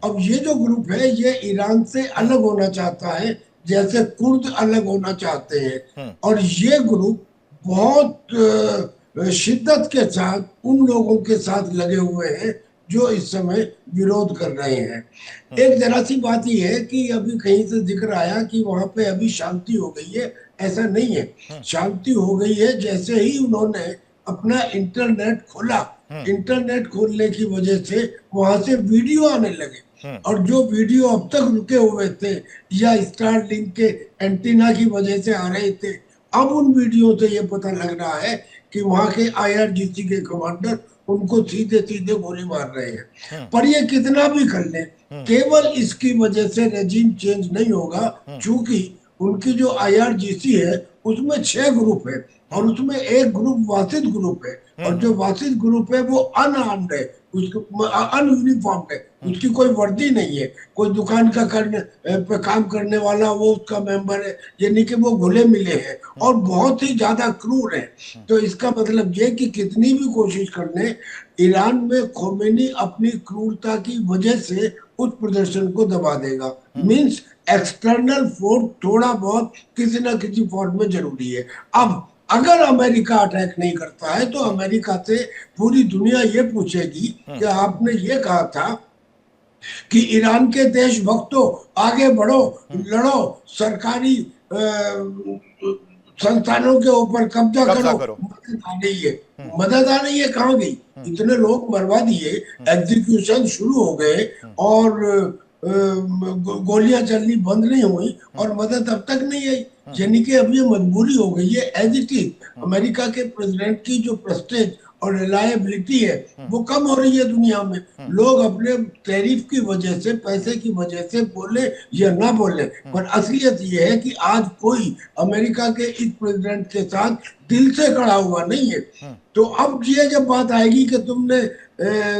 अब ये जो ग्रुप है ये ईरान से अलग होना चाहता है, जैसे कुर्द अलग होना चाहते हैं, और ये ग्रुप बहुत शिद्दत के साथ उन लोगों के साथ लगे हुए हैं जो इस समय विरोध कर रहे हैं। एक जरा सी बात यह है कि अभी कहीं से जिक्र आया कि वहां पे अभी शांति हो गई है, ऐसा नहीं है। शांति हो गई है जैसे ही उन्होंने अपना इंटरनेट खोला इंटरनेट खोलने की वजह से वहां से वीडियो आने लगे, और जो वीडियो अब तक रुके हुए थे या स्टारलिंक के एंटीना की वजह से आ रहे थे, अब उन वीडियो से ये पता लग रहा है कि वहां के IRGC के कमांडर उनको सीधे सीधे गोली मार रहे हैं। पर ये कितना भी कर ले, केवल इसकी वजह से रेजिम चेंज नहीं होगा, क्योंकि उनकी जो IRGC है उसमें 6 ग्रुप है और उसमें एक ग्रुप वासिद ग्रुप है, और जो वासिद ग्रुप है वो अनआर्म्ड है, उसको अनयूनिफॉर्म्ड है, उसकी कोई वर्दी नहीं है, कोई दुकान का पे काम करने वाला वो उसका मेंबर है, यानी कि वो घुले मिले हैं और बहुत ही ज्यादा क्रूर है। तो इसका मतलब ये कि कितनी भी कोशिश कर ले, ईरान में खोमेनी अपनी क्रूरता की वजह से उस प्रदर्शन को दबा देगा। मींस एक्सटर्नल फोर्स थोड़ा बहुत किसी ना किसी फॉर्म में जरूरी है। अब अगर अमेरिका अटैक नहीं करता है तो अमेरिका से पूरी दुनिया ये पूछेगी कि आपने ये कहा था कि ईरान के देशभक्तों आगे बढ़ो, लड़ो, सरकारी संस्थानों के ऊपर कब्जा करो। मदद आ रही है, मदद आ रही है, कहाँ गई? इतने लोग मरवा दिए, एग्जीक्यूशन शुरू हो गए और गोलियां चलनी बंद नहीं हुई और मदद अब तक नहीं आई, यानी कि अब ये मजबूरी हो गई है एज इट इज। अमेरिका के प्रेसिडेंट की जो प्रेस्टेज और रिलायबिलिटी है वो कम हो रही है दुनिया में। लोग अपने टैरिफ की वजह से, पैसे की वजह से बोले या ना बोले, पर असलियत ये है कि आज कोई अमेरिका के इस प्रेसिडेंट के साथ दिल से खड़ा हुआ नहीं है। तो अब ये जब बात आएगी कि तुमने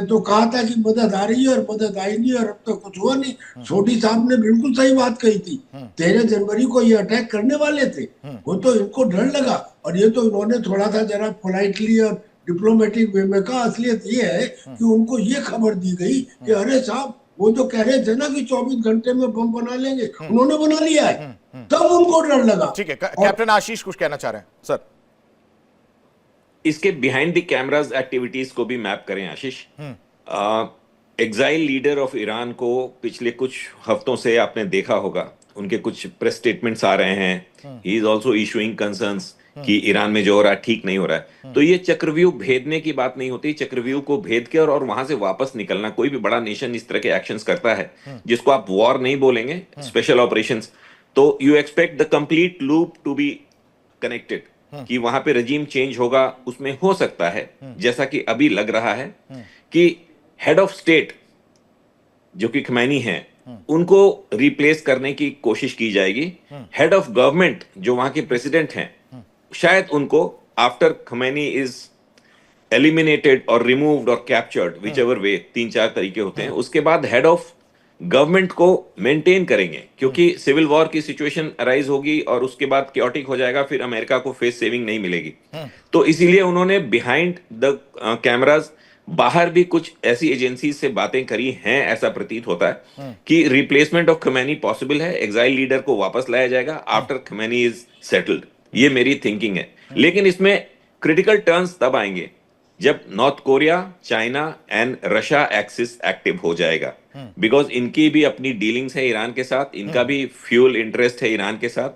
तो कहा था कि मदद आ रही है और मदद आई नहीं और अब तो कुछ हुआ नहीं, सोडी साहब ने बिल्कुल सही बात कही थी। 13 जनवरी को ये अटैक करने वाले थे, वो तो इनको डर लगा और ये तो इन्होंने थोड़ा सा जरा पोलाइटली और डिप्लोमेटिक वे में कहा। असलियत ये है कि उनको ये खबर दी गई कि अरे साहब वो जो कह रहे थे ना कि 24 घंटे में बम बना लेंगे, उन्होंने बना लिया है, तब उनको डर लगा। ठीक है, कैप्टन आशीष कुछ कहना चाह रहे हैं सर? इसके बिहाइंड द कैमराज एक्टिविटीज को भी मैप करें आशीष। एग्जाइल लीडर ऑफ ईरान को पिछले कुछ हफ्तों से आपने देखा होगा, उनके कुछ प्रेस स्टेटमेंट्स आ रहे हैं। He is also issuing concerns कि ईरान में जो हो रहा है ठीक नहीं हो रहा है। तो ये चक्रव्यूह भेदने की बात नहीं होती, चक्रव्यूह को भेद के और वहां से वापस निकलना। कोई भी बड़ा नेशन इस तरह के एक्शंस करता है जिसको आप वॉर नहीं बोलेंगे, स्पेशल ऑपरेशंस, तो you expect the complete loop to be connected, कि वहां पे रजीम चेंज होगा। उसमें हो सकता है, जैसा कि अभी लग रहा है, कि हेड ऑफ स्टेट जो कि खमैनी हैं उनको रिप्लेस करने की कोशिश की जाएगी। हेड ऑफ गवर्नमेंट जो वहां के प्रेसिडेंट हैं, शायद उनको आफ्टर खमैनी इज एलिमिनेटेड और रिमूव्ड और कैप्चर्ड, विच एवर वे, 3-4 तरीके होते हैं, उसके बाद हेड ऑफ गवर्नमेंट को मेंटेन करेंगे, क्योंकि सिविल वॉर की सिचुएशन अराइज होगी और उसके बाद क्योटिक हो जाएगा, फिर अमेरिका को फेस सेविंग नहीं मिलेगी। तो इसीलिए उन्होंने बिहाइंड द कैमराज बाहर भी कुछ ऐसी एजेंसी से बातें करी हैं। ऐसा प्रतीत होता है कि रिप्लेसमेंट ऑफ खमैनी पॉसिबल है, एग्जाइल लीडर को वापस लाया जाएगा आफ्टर खमैनी इज सेटल्ड। ये मेरी थिंकिंग है। लेकिन इसमें क्रिटिकल टर्न्स तब आएंगे जब north Korea, China and Russia axis active हो जाएगा, बिकॉज इनकी भी अपनी डीलिंग्स है ईरान के साथ, इनका भी फ्यूल इंटरेस्ट है ईरान के साथ,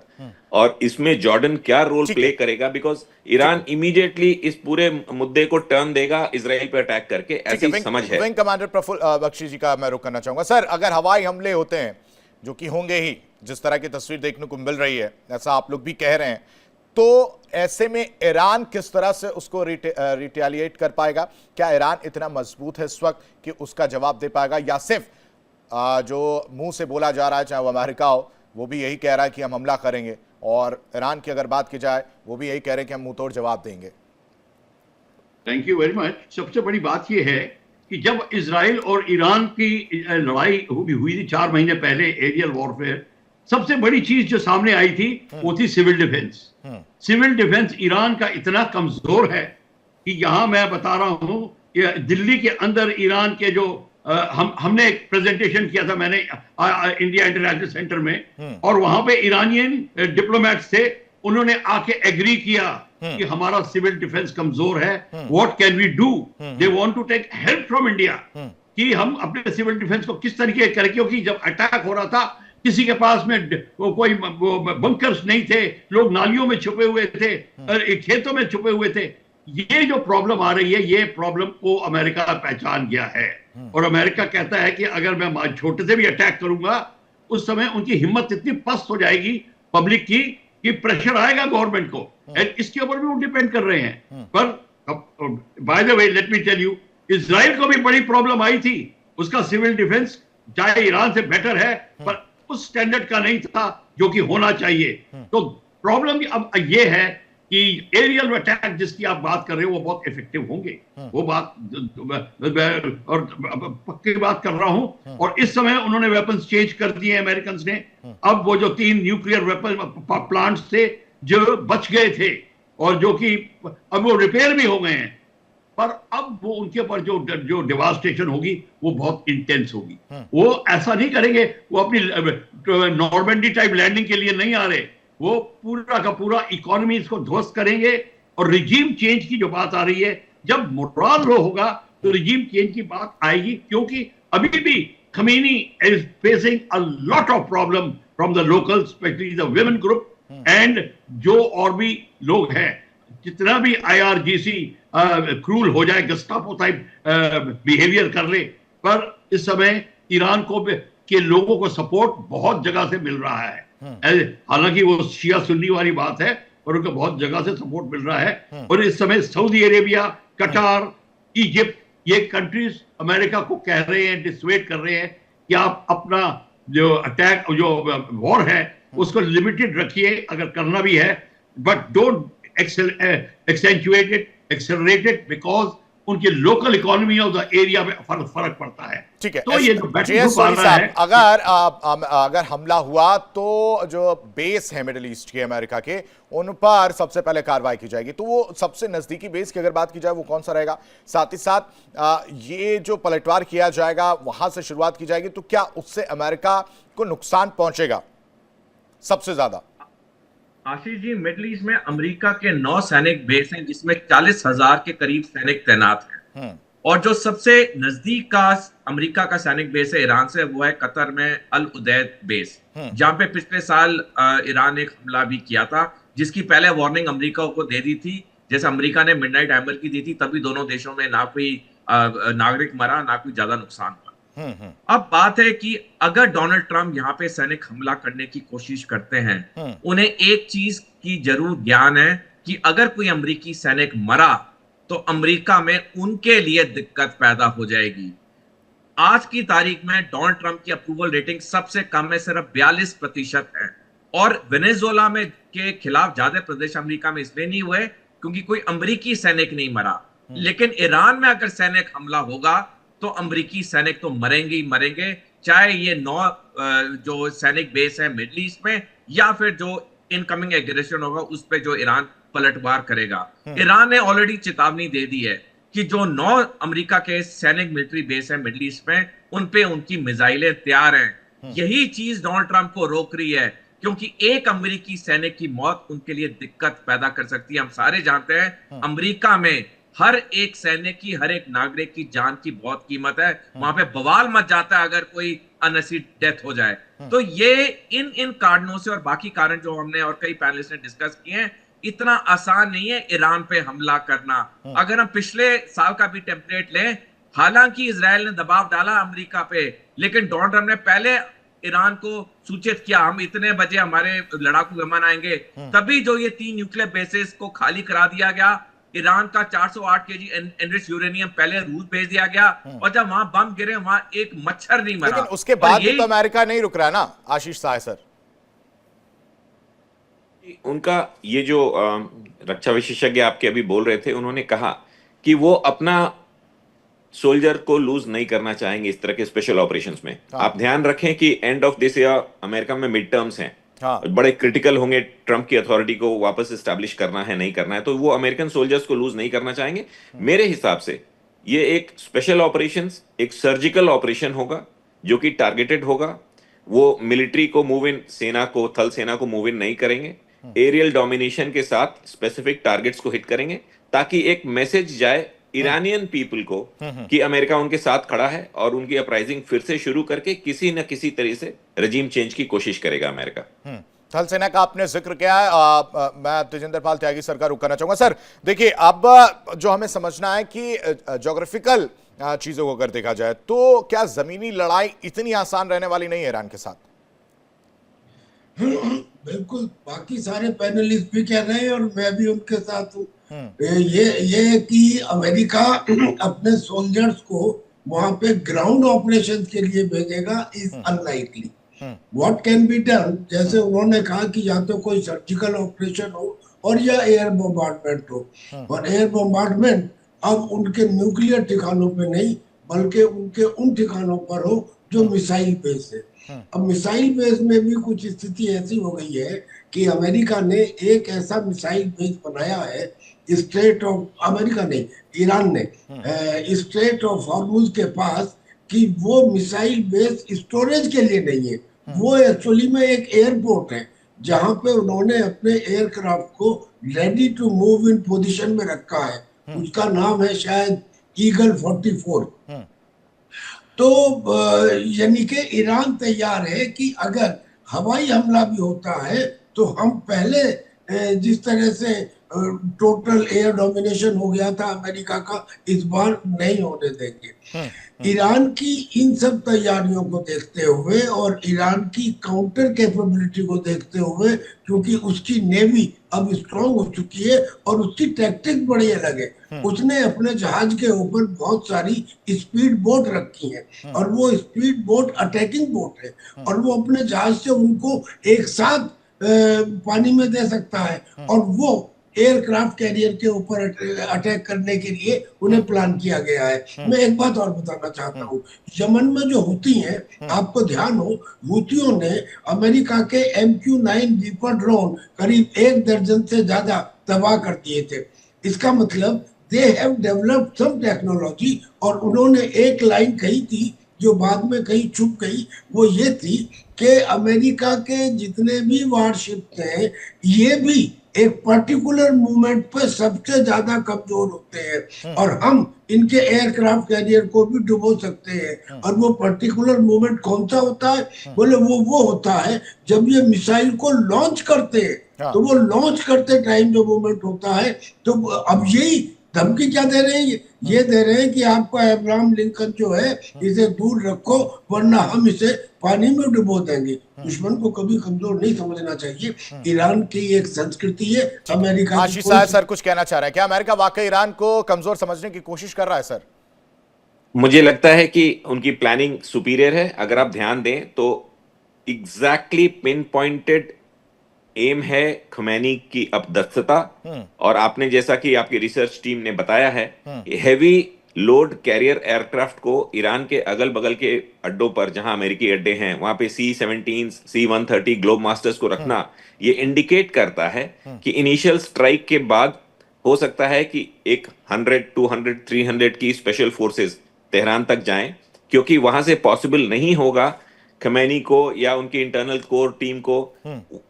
और इसमें जॉर्डन क्या रोल प्ले करेगा, बिकॉज ईरान इमीडिएटली इस पूरे मुद्दे को टर्न देगा इजराइल पे अटैक करके, ऐसी समझ है। विंग कमांडर प्रफुल्ल बख्शी जी का मैं रुख करना चाहूंगा। सर, अगर हवाई हमले होते हैं, जो कि होंगे ही, जिस तरह की तस्वीर देखने को मिल रही है, ऐसा आप लोग भी कह रहे हैं, तो ऐसे में ईरान किस तरह से उसको रिटेलिएट कर पाएगा? क्या ईरान इतना मजबूत है इस वक्त कि उसका जवाब दे पाएगा, या सिर्फ जो मुंह से बोला जा रहा है, चाहे वो अमेरिका हो, वो भी यही कह रहा है कि हम हमला करेंगे, और ईरान की अगर बात की जाए वो भी यही कह रहे हैं कि हम मुंहतोड़ जवाब देंगे? Thank you very much. सबसे बड़ी बात यह है कि जब इजराइल और ईरान की लड़ाई हुई थी 4 महीने पहले, एरियल वॉरफेयर, सबसे बड़ी चीज जो सामने आई थी वो थी civil defence. Civil defence Iran का इतना कमजोर है कि यहां मैं बता रहा हूं, दिल्ली के अंदर ईरान के जो हमने एक प्रेजेंटेशन किया था मैंने इंडिया इंटरनेशनल सेंटर में, और वहां पे ईरानियन डिप्लोमेट्स थे, उन्होंने आके एग्री किया कि हमारा सिविल डिफेंस कमजोर है, what can we do, they want to take help from India, कि हम अपने सिविल डिफेंस को किस तरीके करें, क्योंकि जब अटैक हो रहा था किसी के पास में कोई बंकर्स नहीं थे, लोग नालियों में छुपे हुए थे, खेतों में छुपे हुए थे। ये जो प्रॉब्लम आ रही है, ये प्रॉब्लम को अमेरिका पहचान गया है और अमेरिका कहता है कि अगर मैं छोटे से भी अटैक करूंगा, उस समय उनकी हिम्मत इतनी पस्त हो जाएगी पब्लिक की कि प्रेशर आएगा गवर्नमेंट को, और इसके ऊपर भी वो डिपेंड कर रहे हैं। पर by the way let me tell you, Israel को भी बड़ी प्रॉब्लम आई थी, उसका सिविल डिफेंस चाहे ईरान से बेटर है पर उस स्टैंडर्ड का नहीं था जो कि होना चाहिए। तो प्रॉब्लम अब ये है कि एरियल अटैक जिसकी आप बात कर रहे हो वो बहुत इफेक्टिव होंगे, वो बात और पक्की बात कर रहा हूं। और इस समय उन्होंने वेपन्स चेंज कर दिए अमेरिकन ने। अब वो जो 3 न्यूक्लियर वेपन प्लांट्स थे जो बच गए थे और जो कि अब वो रिपेयर भी हो गए हैं, पर अब वो उनके ऊपर जो डिवास्टेशन होगी वो बहुत इंटेंस होगी। वो ऐसा नहीं करेंगे, वो अपनी नॉर्मंडी टाइप लैंडिंग के लिए नहीं आ रहे, वो पूरा का पूरा इकोनॉमी इसको ध्वस्त करेंगे। और रिजीम चेंज की जो बात आ रही है, जब मोरल लो होगा तो रिजीम चेंज की बात आएगी, क्योंकि अभी भी Khomeini is facing a lot of problem from the local, specially the women group and जो और भी लोग हैं। जितना भी IRGC क्रूल हो जाए, गस्टापो टाइप बिहेवियर कर ले, पर इस समय ईरान को के लोगों को सपोर्ट बहुत जगह से मिल रहा है। हालांकि वो शिया सुन्नी वाली बात है, पर उनको बहुत जगह से सपोर्ट मिल रहा है। और इस समय सऊदी अरेबिया, कटार, इजिप्ट, ये कंट्रीज अमेरिका को कह रहे हैं, डिसवेट कर रहे हैं कि आप अपना जो अटैक, जो वॉर है उसको लिमिटेड रखिए अगर करना भी है, but don't accentuate it, accelerate it, because उनके local economy of the area में फर्क पड़ता है। ठीक है, तो ये जो अगर हमला हुआ तो जो बेस है मिडिल ईस्ट के अमेरिका के, उन पर सबसे पहले कार्रवाई की जाएगी। तो वो सबसे नजदीकी बेस की अगर बात की जाए वो कौन सा रहेगा? साथ ही साथ ये जो पलटवार किया जाएगा वहां से शुरुआत की जाएगी, तो क्या उससे अमेरिका को नुकसान पहुंचेगा सबसे ज्यादा? आशीष जी, मिडिल ईस्ट में अमेरिका के 9 सैनिक बेस हैं, जिसमें 40,000 के करीब सैनिक तैनात हैं। और जो सबसे नजदीक का अमेरिका का सैनिक बेस है ईरान से, वो है कतर में अल उदैद बेस, जहां पे पिछले साल ईरान ने एक हमला भी किया था, जिसकी पहले वार्निंग अमेरिका को दे दी थी। जैसे अमेरिका ने मिडनाइट हैमर की दी थी, तभी दोनों देशों में ना कोई नागरिक मरा, ना कोई ज्यादा नुकसान हुआ। अब बात है कि अगर डोनाल्ड ट्रंप यहाँ पे सैनिक हमला करने की कोशिश करते हैं, उन्हें एक चीज की जरूर ज्ञान है कि अगर कोई अमेरिकी सैनिक मरा तो अमेरिका में उनके लिए दिक्कत पैदा हो जाएगी। आज की तारीख में डोनाल्ड ट्रंप की अप्रूवल रेटिंग सबसे कम है, सिर्फ 42% है। और वेनेजुएला में के खिलाफ ज्यादा प्रदर्शन अमेरिका में इसलिए नहीं हुए क्योंकि कोई अमेरिकी सैनिक नहीं मरा। लेकिन ईरान में अगर सैनिक हमला होगा तो अमेरिकी सैनिक तो मरेंगे ही मरेंगे, चाहे ये 9 जो सैनिक बेस है मिडिल ईस्ट में, या फिर जो इनकमिंग एग्रेशन होगा उस पे जो ईरान पलटवार करेगा। ईरान ने ऑलरेडी चेतावनी दे दी है कि जो 9 अमेरिका के सैनिक मिलिट्री बेस है मिडिल ईस्ट में, उन पे उनकी मिसाइलें तैयार हैं। यही चीज डोनाल्ड ट्रंप को रोक रही है, क्योंकि एक अमेरिकी सैनिक की मौत उनके लिए दिक्कत पैदा कर सकती है। हम सारे जानते हैं अमेरिका में हर एक सैनिक की, हर एक नागरिक की जान की बहुत कीमत है। वहां पे बवाल मच जाता है अगर कोई अननेसेसरी डेथ हो जाए। तो ये इन कारणों से और बाकी कारण जो हमने और कई पैनलिस्ट ने डिस्कस किए हैं, इतना आसान नहीं है ईरान पे हमला करना। अगर हम पिछले साल का भी टेम्पलेट लें, हालांकि इजराइल ने दबाव डाला अमेरिका पे, लेकिन डोनाल्ड ट्रंप ने पहले ईरान को सूचित किया हम इतने बजे हमारे लड़ाकू विमान आएंगे। तभी जो ये 3 न्यूक्लियर बेसिस को खाली करा दिया गया। ईरान का 408 केजी एनरिच्ड यूरेनियम पहले रूस भेज दिया गया, और जब वहां बम गिरे वहां एक मच्छर नहीं मरा। लेकिन उसके बाद भी तो अमेरिका नहीं रुक रहा ना आशीष साय सर। उनका ये जो रक्षा विशेषज्ञ आपके अभी बोल रहे थे, उन्होंने कहा कि वो अपना सोल्जर को लूज नहीं करना चाहेंगे इस तरह के स्पेशल ऑपरेशंस में। आप ध्यान रखें कि end of this year America में मिड टर्म्स हैं, बड़े क्रिटिकल होंगे। ट्रंप की अथॉरिटी को वापस एस्टैब्लिश करना है नहीं करना है, तो वो अमेरिकन सोल्जर्स को लूज नहीं करना चाहेंगे। मेरे हिसाब से ये एक स्पेशल ऑपरेशंस, एक सर्जिकल ऑपरेशन होगा जो कि टारगेटेड होगा। वो मिलिट्री को मूव इन, सेना को, थल सेना को मूव इन नहीं करेंगे। एरियल डोमिनेशन के साथ स्पेसिफिक टारगेट्स को हिट करेंगे, ताकि एक मैसेज जाए ईरानियन पीपल को कि अमेरिका उनके साथ खड़ा है, और उनकी अपराइजिंग फिर से शुरू करके किसी न किसी तरह से रजीम चेंज की कोशिश करेगा अमेरिका। थल सेना का आपने जिक्र किया है। मैं तेजिंदर पाल त्यागी सर का रुख करना चाहूंगा। सर देखिए, अब जो हमें समझना है कि ज्योग्राफिकल चीजों को अगर देखा जाए तो क्या जमीनी लड़ाई इतनी आसान रहने वाली नहीं है ईरान के साथ? बिल्कुल, बाकी सारे पैनलिस्ट भी कह रहे हैं और मैं भी उनके साथ हूँ। ये कि अमेरिका अपने सोल्जर्स को वहां पे ग्राउंड ऑपरेशन के लिए भेजेगा is unlikely. What can be done, जैसे उन्होंने कहा कि या तो कोई सर्जिकल ऑपरेशन हो और या एयर बम्बार्डमेंट हो। और एयर बम्बार्डमेंट अब उनके न्यूक्लियर ठिकानों पे नहीं बल्कि उनके उन ठिकानों पर हो जो मिसाइल बेस है। अब मिसाइल बेस में भी कुछ स्थिति ऐसी हो गई है कि अमेरिका ने एक ऐसा मिसाइल बेस बनाया है, स्ट्रेट ऑफ, अमेरिका नहीं, ईरान ने स्ट्रेट ऑफ हॉर्मुज के पास, कि वो मिसाइल बेस स्टोरेज के लिए नहीं है, वो एक्चुअली में एक एयरपोर्ट है जहां पे उन्होंने अपने एयरक्राफ्ट को ready to move in position में रखा है। उसका नाम है शायद ईगल 44। तो यानी कि ईरान तैयार है कि अगर हवाई हमला भी होता है तो हम पहले जिस तरह से टोटल एयर डोमिनेशन हो गया था अमेरिका का, इस बार नहीं होने देंगे। ईरान की इन सब तैयारियों को देखते हुए और ईरान की काउंटर कैपेबिलिटी को देखते हुए, क्योंकि उसकी नेवी अब स्ट्रांग हो चुकी है और उसकी टैक्टिक्स बड़ी अलग है। उसने अपने जहाज के ऊपर बहुत सारी स्पीड बोट रखी हैं और वो स्पीड बोट अटैकिंग बोट है और वो अपने जहाज से उनको एक साथ पानी में दे सकता है और वो एयरक्राफ्ट कैरियर के ऊपर अटैक करने के लिए उन्हें प्लान किया गया है। मैं एक बात और बताना चाहता हूँ, यमन में जो हुती हैं, आपको ध्यान हो, हुतियों ने अमेरिका के MQ-9 रीपर ड्रोन करीब 1 दर्जन से ज्यादा तबाह कर दिए थे। इसका मतलब they have developed some technology. और उन्होंने एक लाइन कही थी जो बाद में कहीं छुप गई, वो ये थी कि अमेरिका के जितने भी वारशिप हैं ये भी एक पर्टिकुलर मूवमेंट पर सबसे ज्यादा कमजोर होते हैं और हम इनके एयरक्राफ्ट कैरियर को भी डुबो सकते हैं। और वो पर्टिकुलर मूवमेंट कौन सा होता है? बोले वो होता है जब ये मिसाइल को लॉन्च करते हैं। तो वो लॉन्च करते टाइम जो मूवमेंट होता है, तो अब यही धमकी क्या दे रहे हैं? ये दे रहे हैं कि आपका अब्राहम लिंकन जो है इसे दूर रखो वरना हम इसे पानी में डुबो देंगे। दुश्मन को कभी कमजोर नहीं समझना चाहिए। ईरान की एक संस्कृति है। अमेरिका आशीष साहब सर कुछ कहना चाह रहे हैं क्या? अमेरिका वाकई ईरान को कमजोर समझने की कोशिश कर रहा है सर? मुझे लगता है कि उनकी प्लानिंग सुपीरियर है। अगर आप ध्यान दें तो एग्जैक्टली पिन पॉइंटेड एम है खमैनी की अपदस्थता। और आपने जैसा कि आपकी रिसर्च टीम ने बताया है, हेवी लोड कैरियर एयरक्राफ्ट को ईरान के अगल बगल के अड्डों पर जहां अमेरिकी अड्डे हैं वहां पे C-17 C-130 ग्लोब मास्टर्स को रखना, ये इंडिकेट करता है कि इनिशियल स्ट्राइक के बाद हो सकता है कि एक 100, 200, 300 की स्पेशल फोर्सेस तेहरान तक जाएं, क्योंकि वहां से पॉसिबल नहीं होगा खमैनी को या उनकी इंटरनल कोर टीम को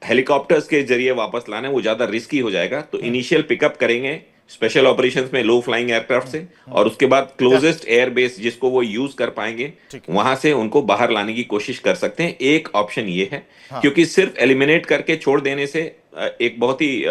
हेलीकॉप्टर्स के जरिए वापस लाना, वो ज्यादा रिस्की हो जाएगा। तो इनिशियल पिकअप करेंगे स्पेशल ऑपरेशंस में लो फ्लाइंग एयरक्राफ्ट से और उसके बाद क्लोजेस्ट एयर बेस जिसको वो यूज कर पाएंगे वहां से उनको बाहर लाने की कोशिश कर सकते हैं। एक ऑप्शन ये है, क्योंकि सिर्फ एलिमिनेट करके छोड़ देने से एक बहुत ही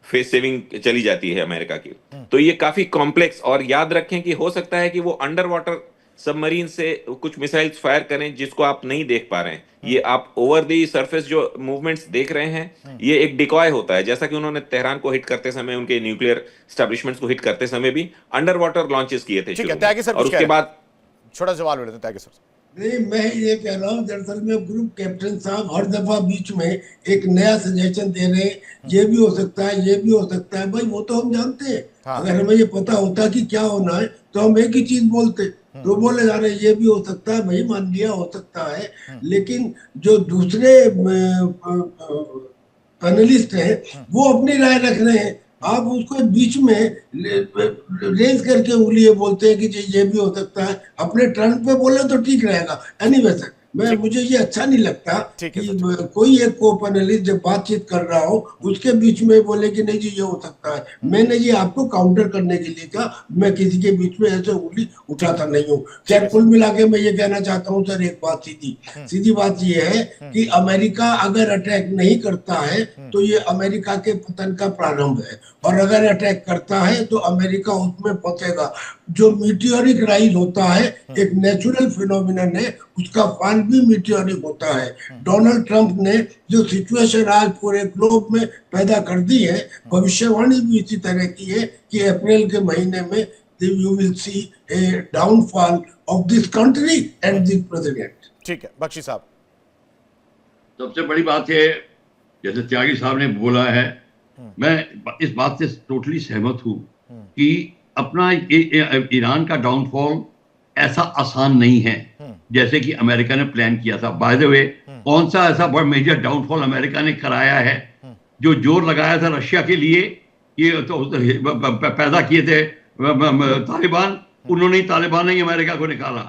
फेस सेविंग चली जाती है अमेरिका की। तो ये काफी कॉम्प्लेक्स, और याद रखें कि हो सकता है कि वो अंडर वाटर सबमरीन से कुछ मिसाइल्स फायर करें जिसको आप नहीं देख पा रहे हैं। ये आप ओवर दी सरफेस जो मूवमेंट्स देख रहे हैं, ये एक डिकॉय होता है। जैसा कि उन्होंने तेहरान को हिट करते समय, उनके न्यूक्लियर एस्टैब्लिशमेंट्स को हिट करते समय भी अंडर वाटर लॉन्चेस किए थे और उसके बाद छोटा सवाल ले लेते हैं सर। नहीं, मैं ये कह रहा हूँ, दरअसल में ग्रुप कैप्टन साहब हर दफा बीच में एक नया सजेशन दे रहे हैं, ये भी हो सकता है, ये भी हो सकता है। भाई वो तो हम जानते हैं। अगर हमें ये पता होता कि क्या होना है तो हम एक ही चीज बोलते। तो बोले जा रहे ये भी हो सकता है, भाई मान लिया हो सकता है। लेकिन जो दूसरे पैनलिस्ट हैं वो अपनी राय रख रहे हैं, आप उसको बीच में रेज करके उंगली बोलते हैं कि ये भी हो सकता है। अपने टर्न पे बोले तो ठीक रहेगा। एनीवे सर, मुझे ये अच्छा नहीं लगता ठीक है कि कोई एक को पैनलिस्ट जब बातचीत कर रहा हो उसके बीच में बोले कि नहीं जी ये हो सकता है। मैंने ये आपको काउंटर करने के लिए कहा, मैं किसी के बीच में ऐसे उंगली उठाता नहीं हूँ। खैर कुल मिला के मैं ये कहना चाहता हूँ सर, एक बात सीधी बात ये है कि अमेरिका अगर अटैक नहीं करता है तो ये अमेरिका के पतन का प्रारंभ है, और अगर अटैक करता है तो अमेरिका उसमें फंसेगा। जो मीटियोरिक राइज होता है एक नेचुरल फिनोमिनन है, उसका फॉल भी मीटियोरिक होता है। डोनाल्ड ट्रंप ने जो सिचुएशन आज पूरे ग्लोब में पैदा कर दी है, भविष्यवाणी भी इसी तरह की है कि अप्रैल के महीने में you will see a downfall of this country and this president। ठीक है बख्शी साहब। सबसे बड़ी बात है, जैसे त्यागी साहब ने बोला है, मैं इस बात से टोटली सहमत हूं कि अपना ईरान का डाउनफॉल ऐसा आसान नहीं है जैसे कि अमेरिका ने प्लान किया था। बाय द वे, कौन सा ऐसा बड़ा मेजर डाउनफॉल अमेरिका ने कराया है? जो जोर लगाया था रशिया के लिए, ये तो पैदा किए थे तालिबान, उन्होंने ही तालिबान ने अमेरिका को निकाला।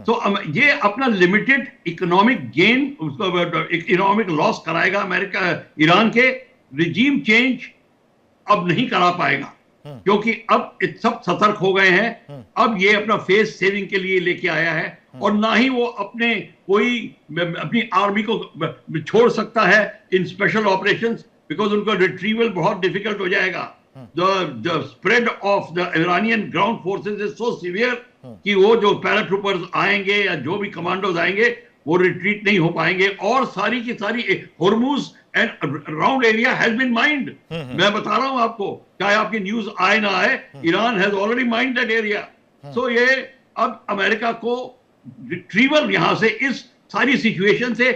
तो ये अपना limited economic gain, economic loss कराएगा अमेरिका ईरान के। रिजीम चेंज अब नहीं करा पाएगा क्योंकि अब सब सतर्क हो गए हैं। अब ये अपना फेस सेविंग के लिए लेके आया है, और ना ही वो अपनी आर्मी को छोड़ सकता है इन स्पेशल ऑपरेशंस, बिकॉज उनको रिट्रीवल बहुत डिफिकल्ट हो जाएगा। The spread of the Iranian ground forces is so severe कि वो जो पैराट्रूपर्स आएंगे या जो भी कमांडोज आएंगे वो रिट्रीट नहीं हो पाएंगे, और सारी की सारी Hormuz and round area has been mined. मैं बता रहा हूं आपको, चाहे आपकी न्यूज आए ना आए, Iran has already mined that area. So ये अब अमेरिका को रिट्रीवल यहां से इस सारी सिचुएशन से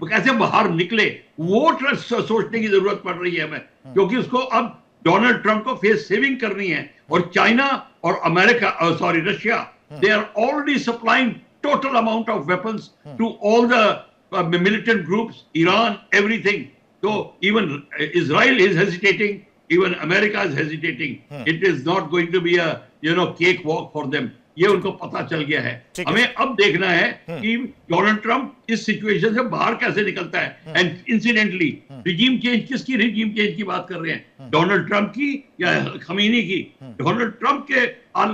कैसे बाहर निकले वो सोचने की जरूरत पड़ रही है हमें, क्योंकि उसको अब डोनाल्ड ट्रंप को फेस सेविंग करनी है। और चाइना और America, Russia, they are already supplying total amount of weapons to all the militant groups, Iran, everything. तो even Israel is hesitating, even America is hesitating. It is not going to be a cake walk for them. ये उनको पता चल गया है। हमें अब देखना है कि डोनाल्ड ट्रंप इस सिचुएशन से बाहर कैसे निकलता है। एंड इंसिडेंटली, रिजीम चेंज, किसकी रिजीम चेंज की बात कर रहे हैं? डोनाल्ड ट्रंप की या खमीनी की? डोनाल्ड ट्रंप के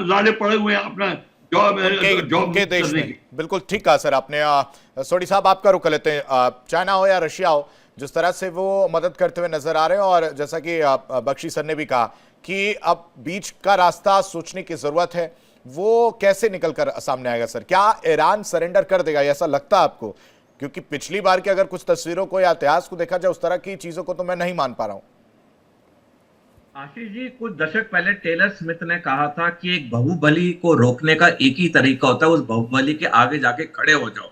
लाले पड़े हुए हैं अपना जॉब के देश में। बिल्कुल ठीक कहा सर आपने। सोडी साहब आपका रुख लेते हैं। चाइना हो या रशिया हो, जिस तरह से वो मदद करते हुए नजर आ रहे हैं, और जैसा कि बख्शी सर ने भी कहा कि अब बीच का रास्ता सोचने की जरूरत है, वो कैसे निकलकर सामने आएगा सर? क्या ईरान सरेंडर कर देगा, ऐसा लगता है आपको? क्योंकि पिछली बार की अगर कुछ तस्वीरों को या इतिहास को देखा जाए, उस तरह की चीजों को तो मैं नहीं मान पा रहा हूं। आशीष जी, कुछ दशक पहले टेलर स्मिथ ने कहा था कि एक बाहुबली को रोकने का एक ही तरीका होता है, उस बाहुबली के आगे जाके खड़े हो जाओ।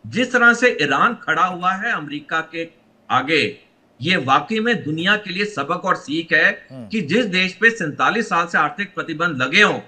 जिस तरह से ईरान खड़ा हुआ है अमेरिका के आगे, ये वाकई में दुनिया के लिए सबक और सीख है कि जिस देश पे 47 साल से आर्थिक प्रतिबंध लगे हों,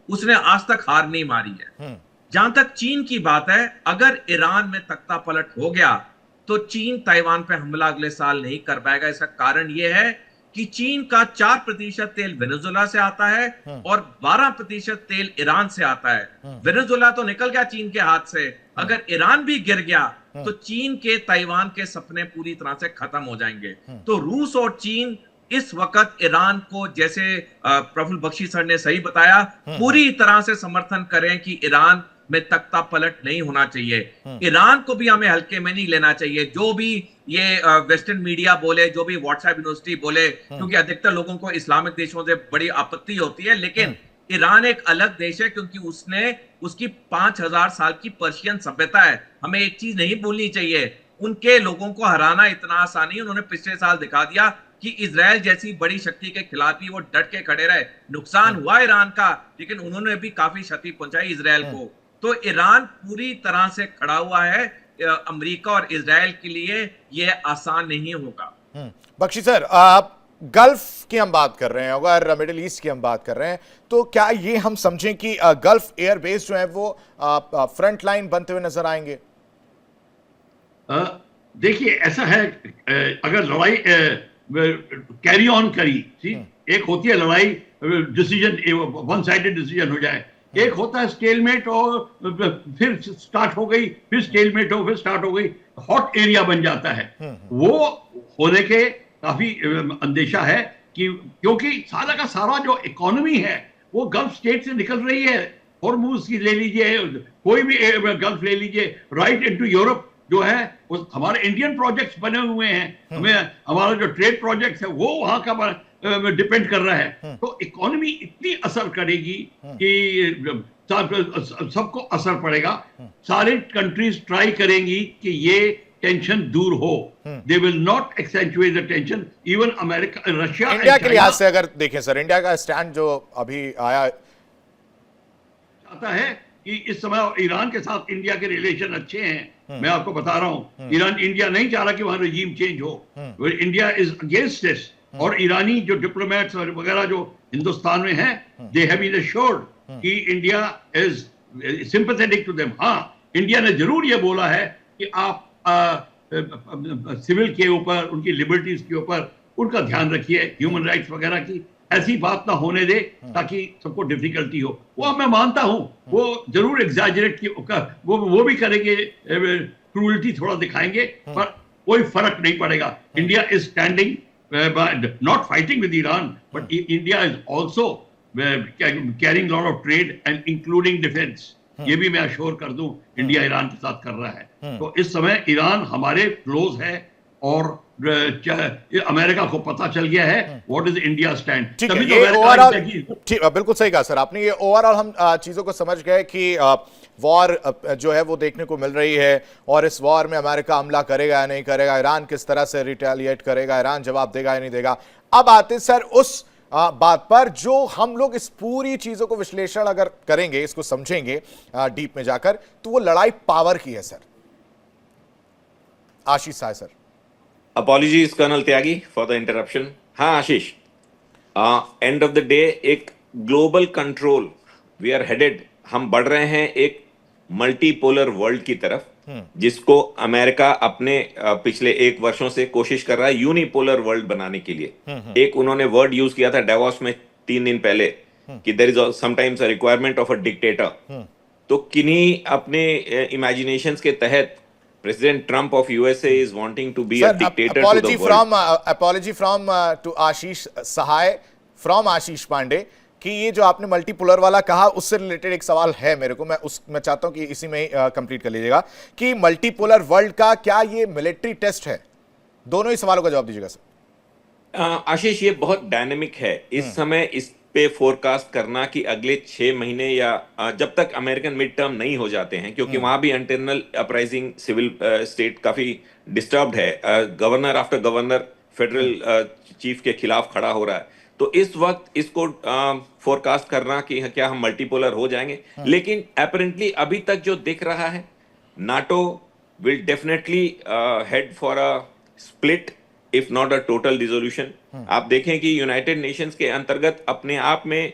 उसने आज तक हार नहीं मारी है। जहां तक चीन की बात है, अगर ईरान में तख्ता पलट हो गया तो चीन ताइवान पे हमला अगले साल नहीं कर पाएगा। इसका कारण यह है कि चीन का 4% तेल वेनेजुएला से आता है और 12% तेल ईरान से आता है। वेनेजुएला तो निकल गया चीन के हाथ से, अगर ईरान भी गिर गया तो चीन के ताइवान के सपने पूरी तरह से खत्म हो जाएंगे। तो रूस और चीन इस वक्त ईरान को, जैसे प्रफुल्ल बख्शी सर ने सही बताया, पूरी तरह से समर्थन करें कि ईरान में तख्ता पलट नहीं होना चाहिए। ईरान को भी हमें हल्के में नहीं लेना चाहिए। जो भी ये वेस्टर्न मीडिया बोले, जो भी व्हाट्सएप यूनिवर्सिटी बोले, क्योंकि अधिकतर लोगों को इस्लामिक देशों से बड़ी आपत्ति होती है, लेकिन ईरान एक अलग देश है क्योंकि उसकी 5000 साल की पर्शियन सभ्यता है। हमें एक चीज नहीं भूलनी चाहिए, उनके लोगों को हराना इतना आसान नहीं। उन्होंने पिछले साल दिखा दिया कि इजराइल जैसी बड़ी शक्ति के खिलाफ भी वो डट के खड़े रहे। नुकसान हुआ ईरान का, लेकिन उन्होंने भी काफी क्षति पहुंचाई इजराइल को। तो ईरान पूरी तरह से खड़ा हुआ है। अमेरिका और इजराइल के लिए यह आसान नहीं होगा। बख्शी सर, आप गल्फ की हम बात कर रहे हैं, अगर मिडिल ईस्ट की हम बात कर रहे हैं, तो क्या ये हम समझें कि गल्फ एयरबेस जो है वो फ्रंट लाइन बनते हुए नजर आएंगे? देखिए, ऐसा है, अगर लड़ाई कैरी ऑन करी, एक होती है लड़ाई डिसीजन, वन साइडेड डिसीजन हो जाए, एक होता है स्टेलमेट और फिर स्टार्ट हो गई, फिर स्टेलमेट हो, फिर स्टार्ट हो गई, हॉट एरिया बन जाता है। वो होने के काफी अंदेशा है कि क्योंकि सारा का सारा जो इकोनॉमी है वो गल्फ स्टेट से निकल रही है। हॉर्मुज की ले लीजिए, कोई भी गल्फ ले लीजिए, राइट इनटू यूरोप जो है, वो हमारे इंडियन प्रोजेक्ट्स बने हुए हैं। हमें हमारा जो ट्रेड प्रोजेक्ट है वो वहां का डिपेंड कर रहा है। तो इकोनॉमी इतनी असर करेगी कि सबको असर पड़ेगा। सारी कंट्रीज ट्राई करेंगी कि ये टेंशन दूर हो। They will not accentuate the tension. Even America, Russia, India के लिहाज से अगर देखें सर, इंडिया का स्टैंड जो अभी आया चाहता है कि इस समय ईरान के साथ इंडिया के रिलेशन अच्छे हैं। मैं आपको बता रहा हूं, इंडिया नहीं चाह रहा कि वहां रजीम चेंज हो। India is against this. और ईरानी जो डिप्लोमेट्स वगैरह जो हिंदुस्तान में हैं, दे हैव बीन एश्योर्ड कि India is sympathetic to them. हाँ, इंडिया ने जरूर ये बोला है कि आप सिविल के ऊपर, उनकी लिबर्टीज के ऊपर उनका ध्यान रखिए, ह्यूमन राइट्स वगैरह की ऐसी बात ना होने दे ताकि सबको डिफिकल्टी हो। वो मैं मानता हूं, वो जरूर एग्जैजरेट की वो भी करेंगे, क्रूअल्टी थोड़ा दिखाएंगे, पर कोई फर्क नहीं पड़ेगा। India is standing, not fighting with Iran, but India is also carrying lot of trade and including defence. ये भी मैं अश्योर कर दूं, इंडिया ईरान के साथ कर रहा है। तो इस समय ईरान हमारे क्लोज है और अमेरिका को पता चल गया है व्हाट इज इंडिया स्टैंड। तभी तो ओवरऑल, बिल्कुल सही कहा सर आपने। ये ओवरऑल हम चीजों को समझ गए कि वॉर जो है वो देखने को मिल रही है, और इस वॉर में अमेरिका हमला करेगा या नहीं करेगा, ईरान किस तरह से रिटेलिएट करेगा, ईरान जवाब देगा या नहीं देगा। अब आते सर उस बात पर जो हम लोग इस पूरी चीजों को विश्लेषण अगर करेंगे, इसको समझेंगे डीप में जाकर, तो वो लड़ाई पावर की है सर। आशीष साय sir. Apologies colonel Tyagi for the interruption. हाँ Ashish, end of the day एक global control we are headed, हम बढ़ रहे हैं एक मल्टीपोलर वर्ल्ड की तरफ, जिसको अमेरिका अपने पिछले 1 वर्षों से कोशिश कर रहा है यूनिपोलर वर्ल्ड बनाने के लिए। एक उन्होंने वर्ड यूज किया था डावोस में 3 दिन पहले कि there is sometimes a requirement of a dictator. तो किन्हीं अपने इमेजिनेशंस के तहत President Trump of USA is wanting to be a dictator to the world. Apology from to Ashish Sahay from Ashish Pandey कि ये जो आपने मल्टीपोलर वाला कहा, उससे रिलेटेड एक सवाल है मेरे को, मैं चाहता हूं कि इसी में ही कंप्लीट कर लीजिएगा कि मल्टीपोलर वर्ल्ड का क्या ये मिलिट्री टेस्ट है? दोनों ही सवालों का जवाब दीजिएगा सर। आशीष, ये बहुत डायनेमिक है इस समय। इस पे फोरकास्ट करना कि अगले 6 महीने या जब तक अमेरिकन मिड टर्म नहीं हो जाते हैं, क्योंकि वहां भी इंटरनल अपराइजिंग सिविल स्टेट काफी डिस्टर्ब्ड है। Governor after governor federal chief के खिलाफ खड़ा हो रहा है। तो इस वक्त इसको फोरकास्ट करना कि क्या हम मल्टीपोलर हो जाएंगे, लेकिन अपरेंटली अभी तक जो दिख रहा है, NATO will definitely head for a split if not a total dissolution. आप देखें कि यूनाइटेड नेशंस के अंतर्गत अपने आप में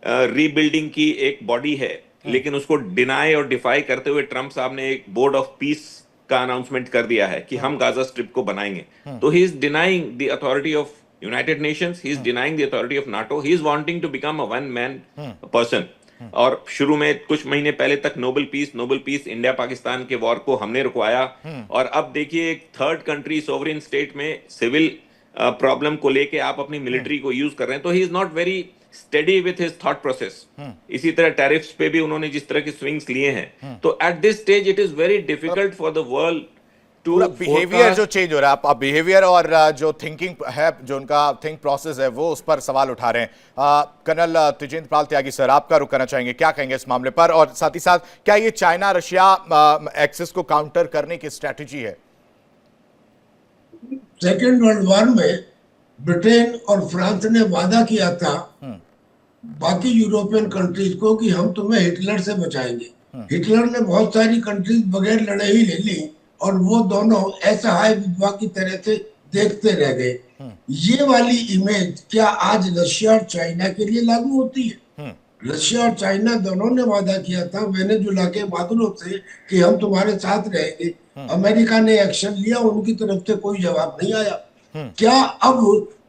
रीबिल्डिंग की एक बॉडी है, लेकिन उसको डिनाई और डिफाई करते हुए ट्रंप साहब ने एक बोर्ड ऑफ पीस का अनाउंसमेंट कर दिया है कि हम गाजा स्ट्रिप को बनाएंगे। तो he is denying the authority of United Nations, he is denying the authority of NATO, he is wanting to become a one man person। और शुरू में कुछ महीने पहले तक नोबल पीस इंडिया पाकिस्तान के वॉर को हमने रुकवाया, और अब देखिए एक थर्ड कंट्री सोवरेन स्टेट में सिविल प्रॉब्लम को लेके आप अपनी मिलिट्री को यूज कर रहे हैं। तो he is not very steady with his thought process. इसी तरह टैरिफ्स पे भी उन्होंने जिस तरह की स्विंग्स लिए हैं, तो at this stage it is very difficult for the world पूरा बिहेवियर जो चेंज हो रहा है, आप बिहेवियर और जो थिंकिंग है, जो उनका थिंक प्रोसेस है, वो उस पर सवाल उठा रहे हैं। कर्नल तेजेंद्र पाल त्यागी सर, आपका रुख करना चाहेंगे, क्या कहेंगे इस मामले पर? और साथ ही साथ क्या ये चाइना रशिया एक्सिस को काउंटर करने की स्ट्रेटेजी है? सेकेंड वर्ल्ड वॉर में ब्रिटेन और फ्रांस ने वादा किया था बाकी यूरोपियन कंट्रीज को कि हम तुम्हें हिटलर से बचाएंगे। हिटलर ने बहुत सारी कंट्रीज बगैर लड़े ही ले ली, और वो दोनों असहाय विधवा की तरह से देखते रह गए। ये वाली इमेज क्या आज रशिया और चाइना के लिए लागू होती है? रशिया और चाइना दोनों ने वादा किया था वेनेजुला के बादलों से कि हम तुम्हारे साथ रहेंगे। अमेरिका ने एक्शन लिया, उनकी तरफ से कोई जवाब नहीं आया। क्या अब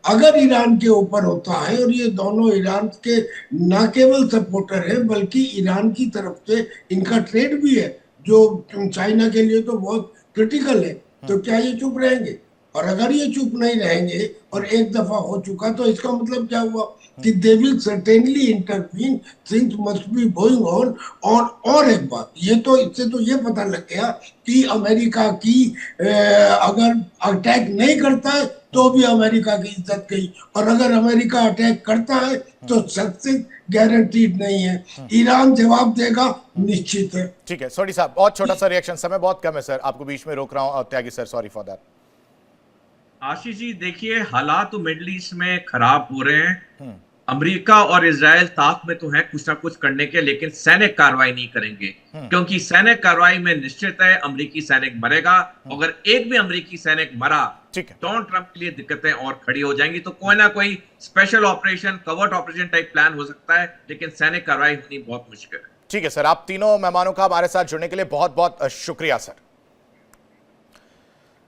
अगर ईरान के ऊपर होता है, और ये दोनों ईरान के न केवल सपोर्टर हैं बल्कि ईरान की तरफ से इनका ट्रेड भी है जो चाइना के लिए तो बहुत क्रिटिकल है, तो क्या ये चुप रहेंगे? और अगर ये चुप नहीं रहेंगे और एक दफा हो चुका तो इसका मतलब क्या हुआ कि they will certainly intervene, things must be going on. और एक बात, ये तो इससे तो ये पता लग गया कि अमेरिका की अगर अटैक नहीं करता है तो भी अमेरिका की इज्जत गई, और अगर अमेरिका अटैक करता है तो सक्सेस गारंटीड नहीं है। ईरान जवाब देगा, निश्चित है। ठीक है सोडी साहब, बहुत छोटा सा रिएक्शन, समय बहुत कम है सर, आपको बीच में रोक रहा हूं। त्यागी sir, sorry for that. Ashish ji देखिए, हालात तो मिडिल ईस्ट में खराब हो रहे हैं। अमेरिका और इजराइल ताक में तो है कुछ ना कुछ करने के, लेकिन सैनिक कार्रवाई नहीं करेंगे, क्योंकि सैनिक कार्रवाई में निश्चित है अमेरिकी सैनिक मरेगा। अगर एक भी अमेरिकी सैनिक मरा, डोनाल्ड ट्रंप के लिए दिक्कतें और खड़ी हो जाएंगी। तो कोई ना कोई special operation, covert operation type plan हो सकता है, लेकिन सैनिक कार्रवाई होनी बहुत मुश्किल है। ठीक है सर, आप तीनों मेहमानों का हमारे साथ जुड़ने के लिए बहुत बहुत शुक्रिया सर।